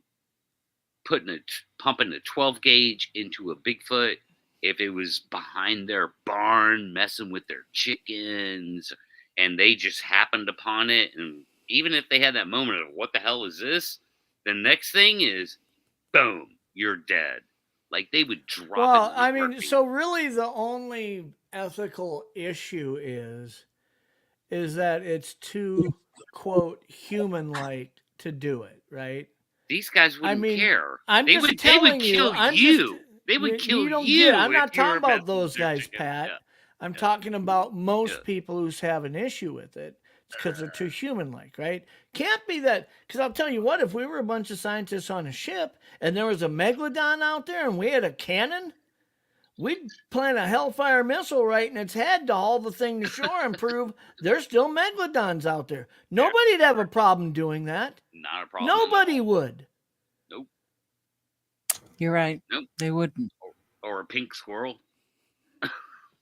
pumping a 12 gauge into a Bigfoot if it was behind their barn messing with their chickens and they just happened upon it. And even if they had that moment of what the hell is this, the next thing is boom, you're dead. Like they would drop it. Well, I mean, so really the only ethical issue is that it's too, quote, human-like to do it, right? These guys wouldn't care. They would kill you. They would kill you. I'm not talking about those guys, Pat. I'm talking about most people who have an issue with it because they're too human-like, right? Can't be that, because I'll tell you what, if we were a bunch of scientists on a ship and there was a megalodon out there and we had a cannon, we'd plant a Hellfire missile right in its head to haul the thing to shore and prove there's still megalodons out there. Nobody'd have a problem doing that. Not a problem. Nobody would. Nope. You're right. Nope. They wouldn't. Or a pink squirrel.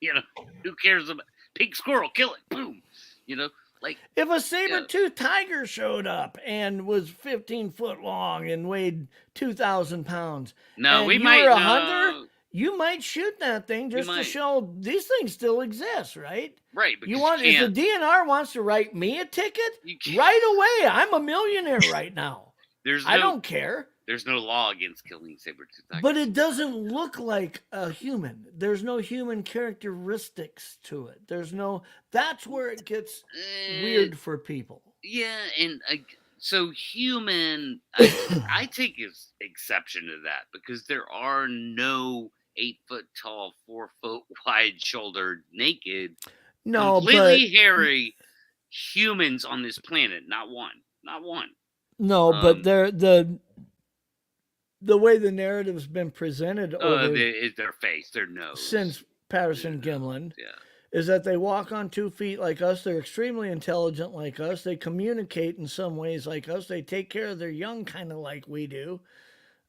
You know, who cares about pink squirrel? Kill it. Boom. You know, like if a saber-toothed tiger showed up and was 15 foot long and weighed 2,000 pounds. No, we might. A hunter, you might shoot that thing just to show these things still exist, right? Right. You want if the DNR wants to write me a ticket right away? I'm a millionaire right now. I don't care. There's no law against killing saber-toothed tigers. But it doesn't look like a human. There's no human characteristics to it. That's where it gets weird for people. Yeah, and so human, I take exception to that because there are no 8 foot tall, 4 foot wide shouldered, naked, completely hairy humans on this planet. Not one. No, but the way the narrative's been presented is their face, their nose. Since Patterson Gimlin is that they walk on 2 feet like us. They're extremely intelligent like us. They communicate in some ways like us. They take care of their young kind of like we do.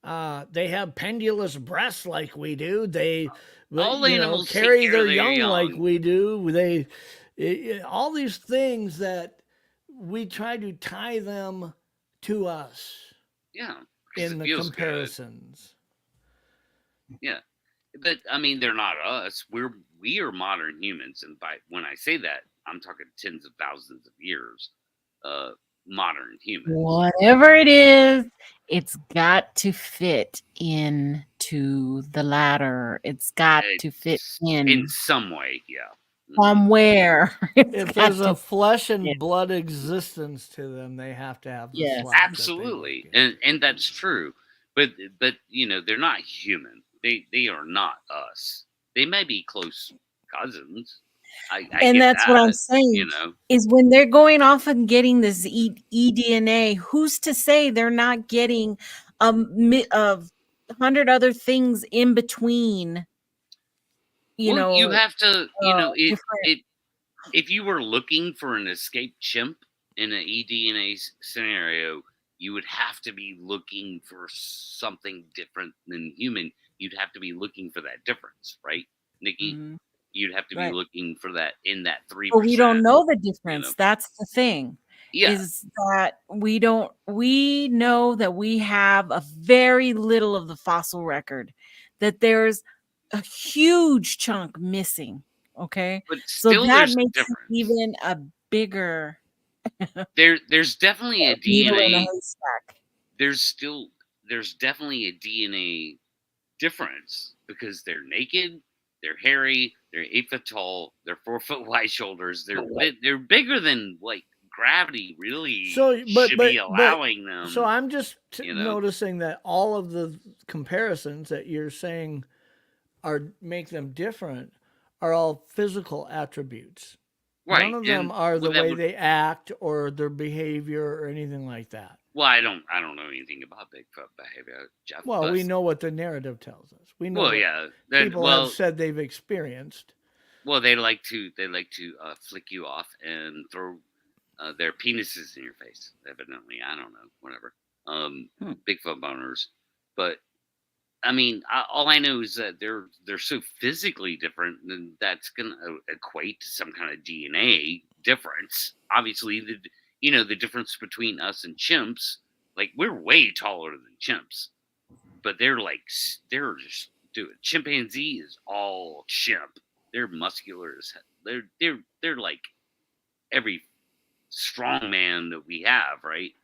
They have pendulous breasts like we do. They animals carry their young like we do. All these things that we try to tie them to us. Yeah. In the comparisons. Good. Yeah. But I mean, they're not us. We are modern humans. And when I say that, I'm talking tens of thousands of years, modern humans. Whatever it is, it's got to fit into the ladder. It's got to fit in some way. Yeah. Somewhere. If there's a flesh and blood existence to them, they have to have the slack absolutely. And that's true. But you know, they're not human. They are not us. They may be close cousins. I And get that's what I'm that, saying, you know. is when they're going off and getting this eDNA, who's to say they're not getting a 100 other things in between, Well, you have to, you know, different. if you were looking for an escaped chimp in an eDNA scenario, you would have to be looking for something different than human. You'd have to be looking for that difference, right, Nikki? Mhm. You'd have to be Right. looking for that in that 3%. But we don't know the You difference. know? That's the thing. Yeah. Is that we know that we have a very little of the fossil record, that there's a huge chunk missing. Okay. But So still, that there's a makes it difference. even a bigger There's definitely a needle in a DNA. haystack. There's definitely a DNA difference because they're naked, they're hairy, they're 8 foot tall, they're 4 foot wide shoulders. They're bigger than like gravity really should be allowing them. So I'm just you know? noticing that all of the comparisons that you're saying make them different are all physical attributes. Right. None of them are the way they act or their behavior or anything like that. Well, I don't know anything about Bigfoot behavior, Jeff. Well, we know what the narrative tells us. We know people have said they've experienced. Well, they like to flick you off and throw their penises in your face. Evidently, I don't know, whatever. Bigfoot boners, but I mean, all I know is that they're so physically different, and that's gonna equate to some kind of DNA difference. Obviously, the difference between us and chimps, like we're way taller than chimps, but they're just chimpanzee is all chimp. They're muscular as hell. They're like every strong man that we have, right?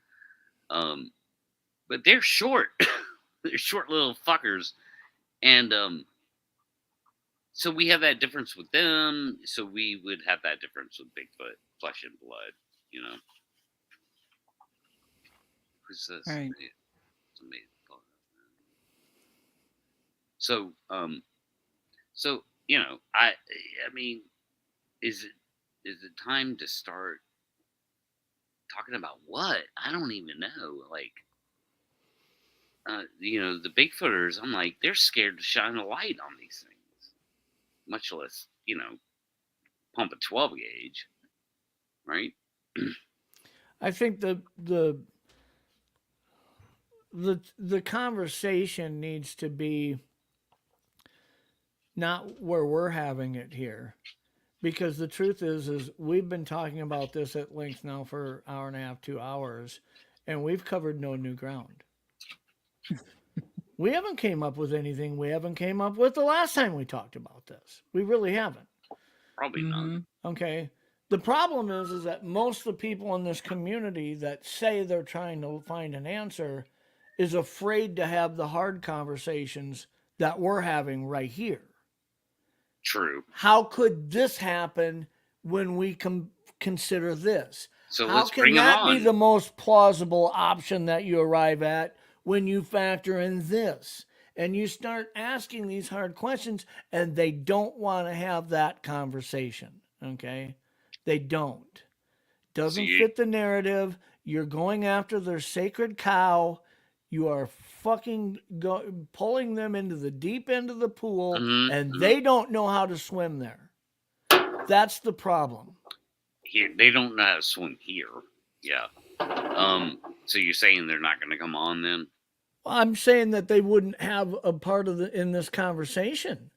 But they're short. They're short little fuckers, and so we have that difference with them. So we would have that difference with Bigfoot, flesh and blood, you know. Who's this? Right. So you know, I mean, is it time to start talking about what? I don't even know. Like, you know, the Bigfooters, I'm like, they're scared to shine a light on these things, much less, you know, pump a 12 gauge, right? I think the conversation needs to be not where we're having it here, because the truth is we've been talking about this at length now for an hour and a half, 2 hours, and we've covered no new ground. We haven't came up with anything we haven't came up with the last time we talked about this. We really haven't. Probably not. Okay. The problem is that most of the people in this community that say they're trying to find an answer is afraid to have the hard conversations that we're having right here. True. How could this happen when we consider this? So how let's can bring that them on. be the most plausible option that you arrive at when you factor in this? And you start asking these hard questions, and they don't want to have that conversation. Okay? They don't. Doesn't fit the narrative. You're going after their sacred cow. You are fucking pulling them into the deep end of the pool, and they don't know how to swim there. That's the problem. Here, they don't know how to swim here. Yeah. So you're saying they're not going to come on then? I'm saying that they wouldn't have a part of in this conversation.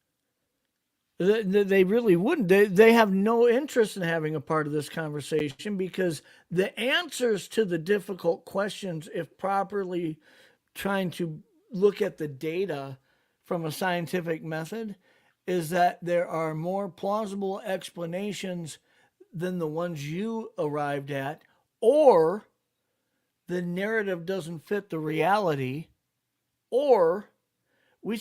They really wouldn't. They have no interest in having a part of this conversation, because the answers to the difficult questions, if properly trying to look at the data from a scientific method, is that there are more plausible explanations than the ones you arrived at, or the narrative doesn't fit the reality, or we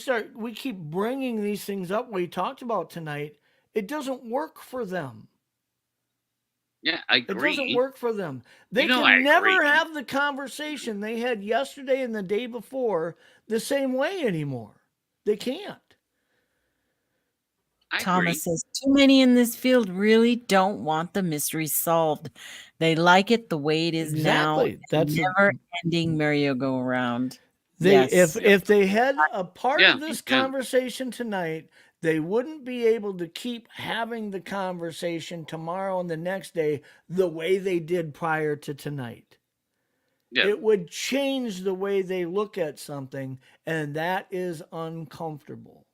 keep bringing these things up we talked about tonight. It doesn't work for them. Yeah, I agree. It doesn't work for them. They can never have the conversation they had yesterday and the day before the same way anymore. They can't. Thomas says, too many in this field really don't want the mystery solved. They like it the way it is now. That's never-ending merry-go-round. Yes. If they had a part of this conversation tonight, they wouldn't be able to keep having the conversation tomorrow and the next day the way they did prior to tonight. Yeah. It would change the way they look at something, and that is uncomfortable.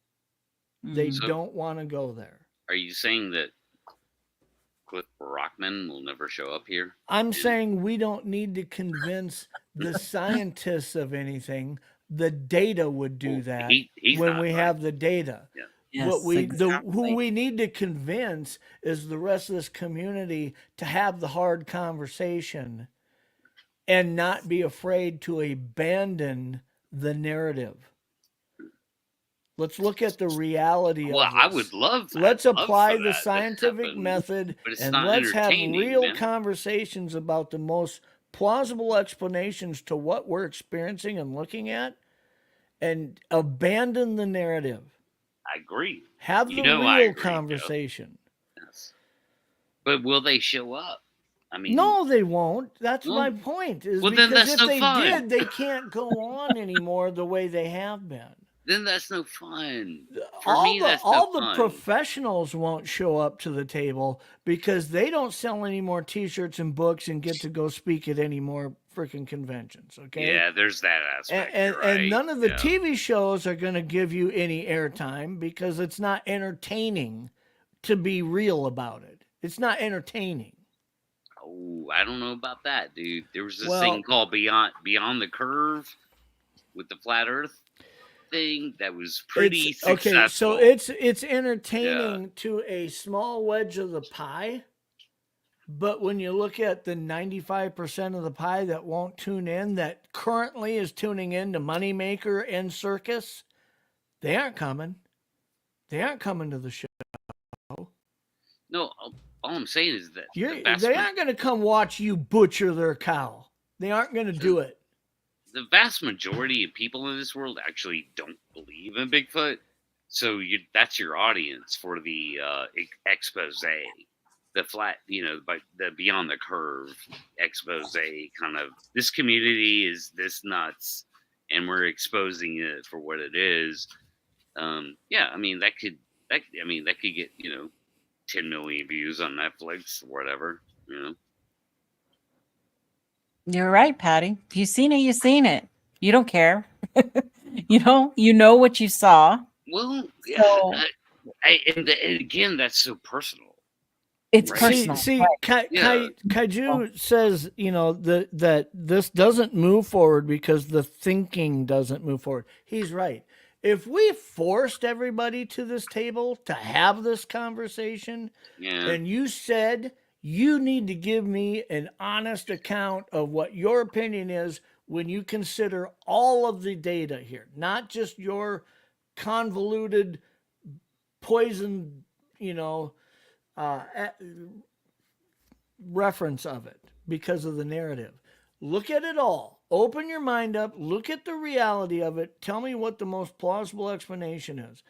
They don't want to go there. Are you saying that Cliff Brockman will never show up here? I'm saying we don't need to convince the scientists of anything. The data would do that when we have the data. Yeah. Yes, who we need to convince is the rest of this community to have the hard conversation and not be afraid to abandon the narrative. Let's look at the reality of this. Well, I would love that. Let's apply the scientific method and let's have real conversations about the most plausible explanations to what we're experiencing and looking at, and abandon the narrative. I agree. Have the real conversation. Yes. But will they show up? I mean, no, they won't. That's my point. Well, then that's if they did, they can't go on anymore the way they have been. Then that's no fun. All the professionals won't show up to the table because they don't sell any more T-shirts and books and get to go speak at any more freaking conventions. Okay. Yeah, there's that aspect. And none of the TV shows are going to give you any airtime because it's not entertaining to be real about it. It's not entertaining. Oh, I don't know about that, dude. There was this thing called Beyond the Curve with the flat Earth thing that was pretty successful. Okay, so it's entertaining to a small wedge of the pie, but when you look at the 95% of the pie that won't tune in, that currently is tuning in to Moneymaker and Circus, they aren't coming. They aren't coming to the show. No, all I'm saying is that they aren't going to come watch you butcher their cow. They aren't going to do it. The vast majority of people in this world actually don't believe in Bigfoot. So that's your audience for the expose, the flat, but the Beyond the Curve expose kind of, this community is this nuts and we're exposing it for what it is. Yeah, I mean, that could get, 10 million views on Netflix or whatever, You're right, Patty. If you've seen it, you've seen it. You don't care. You know what you saw. Well, yeah. And again, that's so personal. It's personal. See, Kaiju says, that this doesn't move forward because the thinking doesn't move forward. He's right. If we forced everybody to this table to have this conversation, and you said you need to give me an honest account of what your opinion is when you consider all of the data here, not just your convoluted, poison, reference of it because of the narrative. Look at it all. Open your mind up. Look at the reality of it. Tell me what the most plausible explanation is.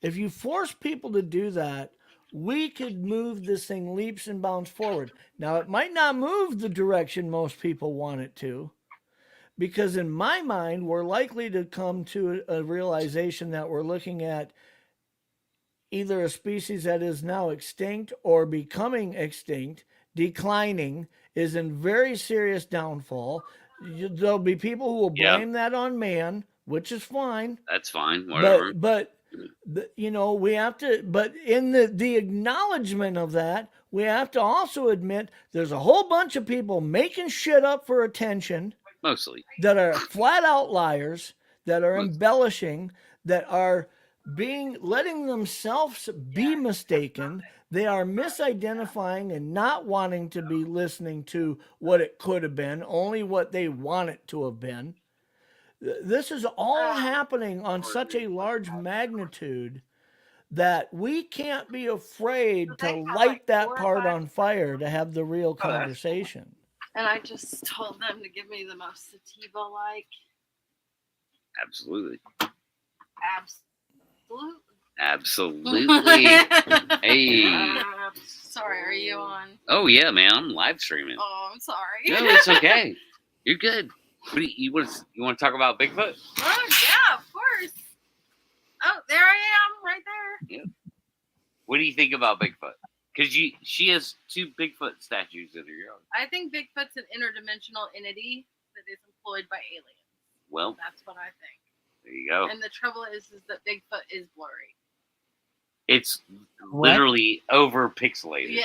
If you force people to do that, we could move this thing leaps and bounds forward. Now, it might not move the direction most people want it to, because in my mind, we're likely to come to a realization that we're looking at either a species that is now extinct or becoming extinct, declining, is in very serious downfall. There'll be people who will blame that on man, which is fine. That's fine, whatever. But we have to, but in the acknowledgement of that, we have to also admit there's a whole bunch of people making shit up for attention. Mostly. That are flat out liars, that are embellishing, that are letting themselves be mistaken. They are misidentifying and not wanting to be listening to what it could have been, only what they want it to have been. This is all happening on such a large magnitude that we can't be afraid to light that part on fire to have the real conversation. And I just told them to give me the most sativa-like. Absolutely. Absolutely. Absolutely. Hey. Sorry, are you on? Oh yeah, man. I'm live streaming. Oh, I'm sorry. No, it's okay. You're good. What do you want to talk about Bigfoot? Oh, yeah, of course. Oh, there I am, right there. Yeah. What do you think about Bigfoot? Because she has 2 Bigfoot statues in her yard. I think Bigfoot's an interdimensional entity that is employed by aliens. Well, That's what I think. there you go. And the trouble is that Bigfoot is blurry. It's What? literally over pixelated. Yeah.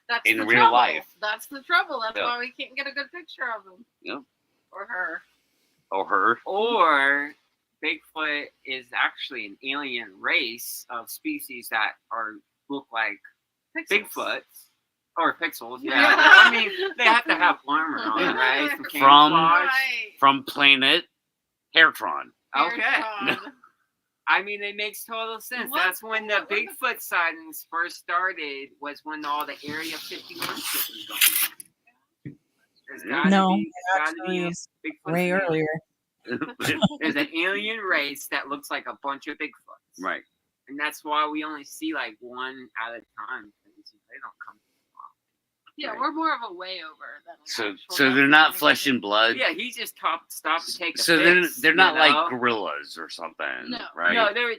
That's In the real trouble. life. That's the trouble. That's Yeah. why we can't get a good picture of him. Yep. Or her. Or her. Or Bigfoot is actually an alien race of species that look like Pixels. Bigfoot or pixels. Yeah, Yeah. I mean they have to have armor on, right? From- camouflage. Right. From planet Hairtron. Okay. Hairtron. I mean, it makes total sense. What? That's when the What? Bigfoot sightings first started. Was when all the Area 51 shit was going. There's gotta No, be, gotta be actually, a it's Bigfoot way alien. earlier. There's an alien race that looks like a bunch of Bigfoots. Right. And that's why we only see like one at a time. Because they don't come. Yeah, Right. we're more of a way over than an So actual they're not representative. flesh and blood. Yeah, he just stopped to take a So piss, they're not you know? like gorillas or something, No. right? No, they're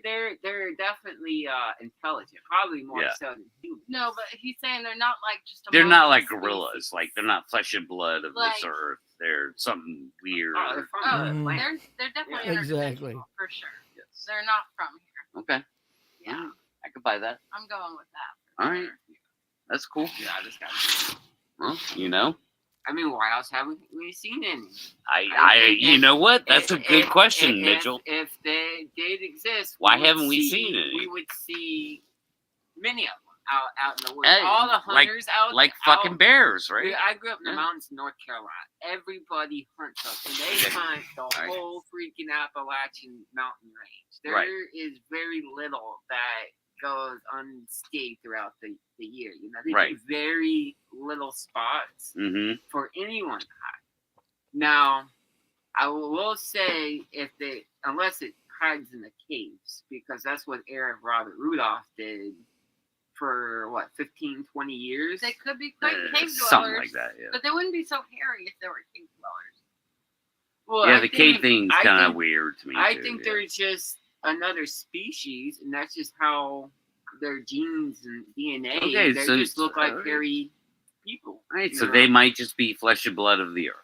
definitely intelligent, probably more Yeah. so than humans. No, but he's saying they're not like just a They're not like monkey gorillas. species. Like they're not flesh and blood of Like- this earth. They're something weird. Oh, they're from Oh, the Mm. planet. they're definitely Yeah. Exactly. interdimensional, for sure. Yes. They're not from here. Okay. Yeah, I could buy that. I'm going with that. All right. That's cool. Yeah, I just got. Well, you know, I mean, why else haven't we seen any? you know what? That's a good If- question, if- Mitchell. If they did exist, Why would haven't we see- seen any? We would see many of them out in the woods. Hey, All the like- hunters out, Like out, fucking bears, right? I grew up in the Yeah. mountains in North Carolina. Everybody hunts up, and they hunt the Right. whole freaking Appalachian mountain range. There Right. is very little that goes unscathed throughout the year. You know, they Right. do very little spots Mm-hmm. for anyone to hide. Now, I will say unless it hides in the caves, because that's what Eric Robert Rudolph did for 15, 20 years. They could be quite cave dwellers, Something like that, yeah. but they wouldn't be so hairy if they were cave dwellers. Well, Yeah, I the think- cave thing's I kind of think- weird to me. I too, think yeah. they're just another species, and that's just how their genes and DNA. Okay, they so just look like alright. hairy people. Right, you so know? they might just be flesh and blood of the earth.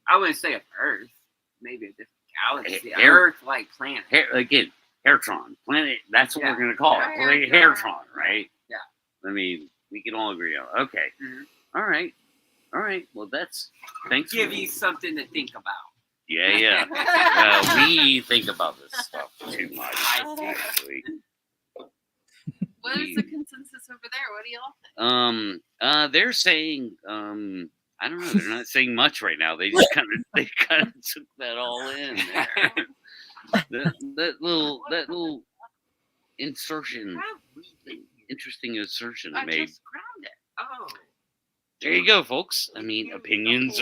I wouldn't say of Earth, maybe a different galaxy. Hair- Earth-like planet. Again, Hairtron. Planet, that's what Yeah. we're going to call it. Hairtron. Hairtron, right? Yeah. I mean, we can all agree on it. Okay. Mhm. All right. All right. Well, thanks. Give for- you something to think about. Yeah, yeah. We think about this stuff too much. Actually. What is the consensus over there? What do y'all think? They're saying, I don't know. They're not saying much right now. They just kind of took that all in there. that little insertion, interesting insertion I made. just grabbed it. Oh. There you go, folks. I mean, opinions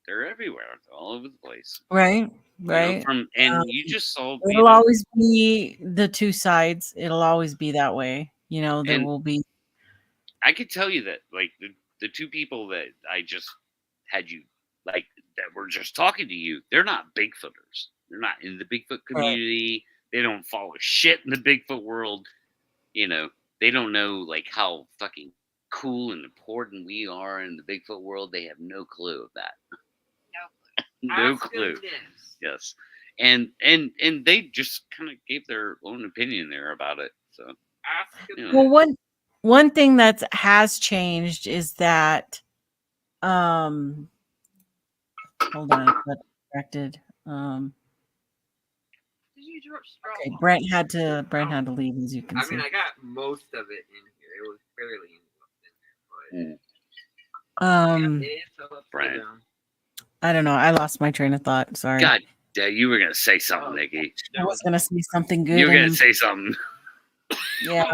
they're everywhere, they're all over the place. Right, You know, right. you just saw. It'll always be the two sides. It'll always be that way. You know, there And- will be. I could tell you that, like the 2 people that I just had you like that were just talking to you, they're not Bigfooters. They're not in the Bigfoot community. They don't follow shit in the Bigfoot world. You know, they don't know like how fucking cool and important we are in the Bigfoot world. They have no clue of that. No Ask clue. them this. Yes. And they just kind of gave their own opinion there about it. So Ask them Yeah. this. Well, one thing that has changed is that, hold on, I got distracted. Did you scroll? Okay, Brent had to leave, as you can I see. mean, I got most of it in here. It was fairly in there, but Um, it's up to Brian. them. I don't know. I lost my train of thought. Sorry. God, you were gonna say something, Nikki. I was gonna say something good. You were gonna and- say something. Yeah.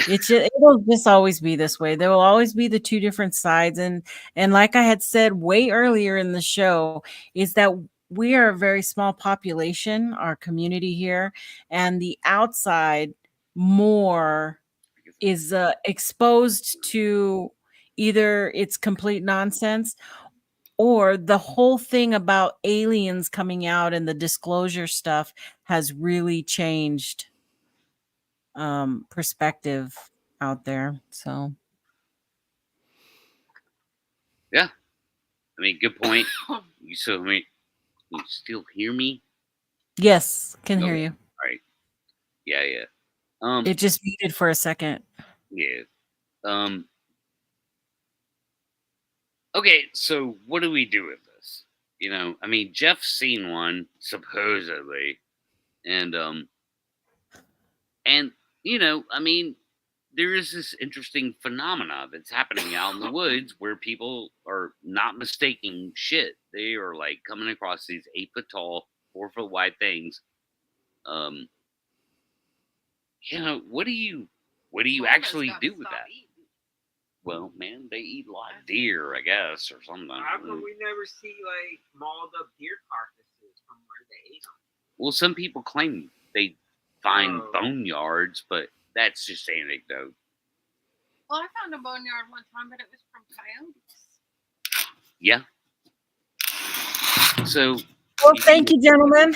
It'll just always be this way. There will always be the two different sides, and like I had said way earlier in the show, is that we are a very small population, our community here, and the outside more is exposed to either it's complete nonsense or the whole thing about aliens coming out and the disclosure stuff has really changed perspective out there. So yeah, I mean, good point. You still hear me? yes, can hear you. All right. Yeah. It just muted for a second. Yeah. Okay, so what do we do with this? I mean, Jeff's seen one supposedly, and I mean, there is this interesting phenomena that's happening out in the woods where people are not mistaking shit. They are like coming across these 8-foot tall, 4-foot wide things. What do you actually do with that? Well, man, they eat a lot of deer, I guess, or something. How come we never see like mauled up deer carcasses from where they ate them? Well, some people claim they find boneyards, but that's just anecdote. Well, I found a boneyard one time, but it was from coyotes. Yeah. So. Well, thank you, gentlemen.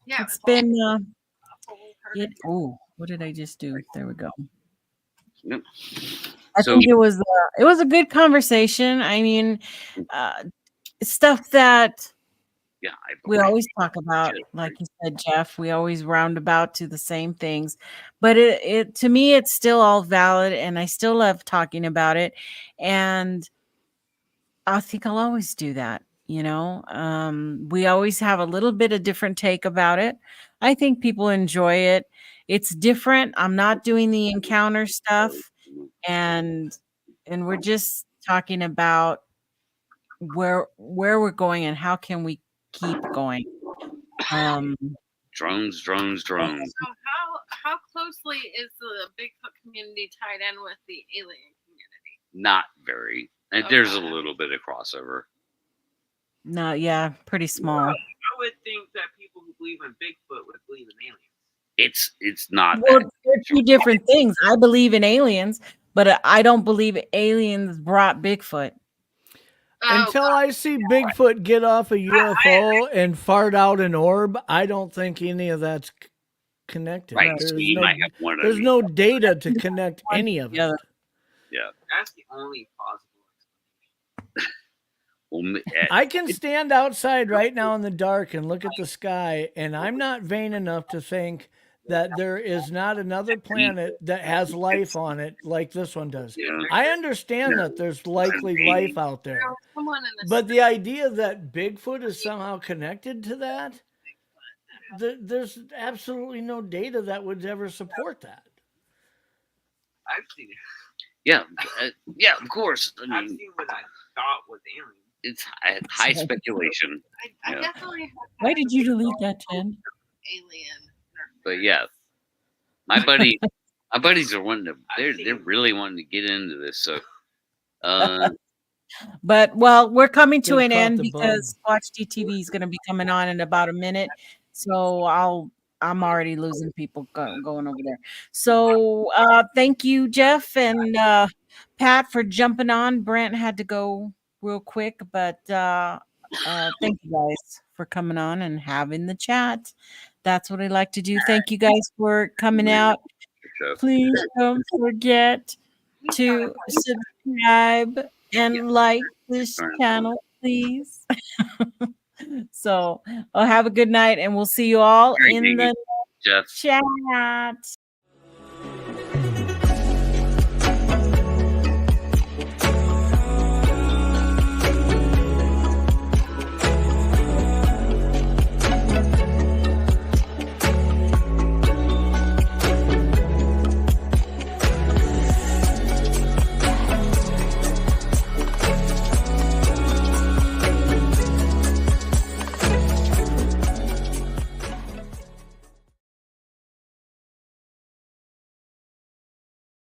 Yeah, it's been. Oh, what did I just do? There we go. Yep. I think it was a good conversation. I mean, stuff that we always talk about, like you said, Jeff. We always roundabout to the same things, but it to me, it's still all valid, and I still love talking about it. And I think I'll always do that. We always have a little bit of different take about it. I think people enjoy it. It's different. I'm not doing the encounter stuff, and we're just talking about where we're going and how can we keep going. Drones. So how closely is the Bigfoot community tied in with the alien community? Not very. And there's a little bit of crossover. No, yeah, pretty small. I would think that people who believe in Bigfoot would believe in aliens. It's not. Well, they're two different things. I believe in aliens, but I don't believe aliens brought Bigfoot. Until I see Bigfoot get off a UFO and fart out an orb, I don't think any of that's connected. Right. There's no data to connect any of it. Yeah. That's the only plausible explanation. I can stand outside right now in the dark and look at the sky, and I'm not vain enough to think that there is not another planet that has life on it like this one does. I understand that there's likely life out there, but the idea that Bigfoot is somehow connected to that, there's absolutely no data that would ever support that. I've seen it. Yeah, of course. I mean, I've seen what I thought was alien. It's high speculation. I definitely. Why did you delete that, Jen? Alien. But yeah, my buddies are wanting to. They're really wanting to get into this. So, but we're coming to an end because Watch DTV is going to be coming on in about a minute. So I'm already losing people going over there. So thank you, Jeff and Pat, for jumping on. Brent had to go real quick, but thank you guys for coming on and having the chat. That's what I like to do. Thank you guys for coming out. Please don't forget to subscribe and like this channel, please. So have a good night, and we'll see you all in the chat.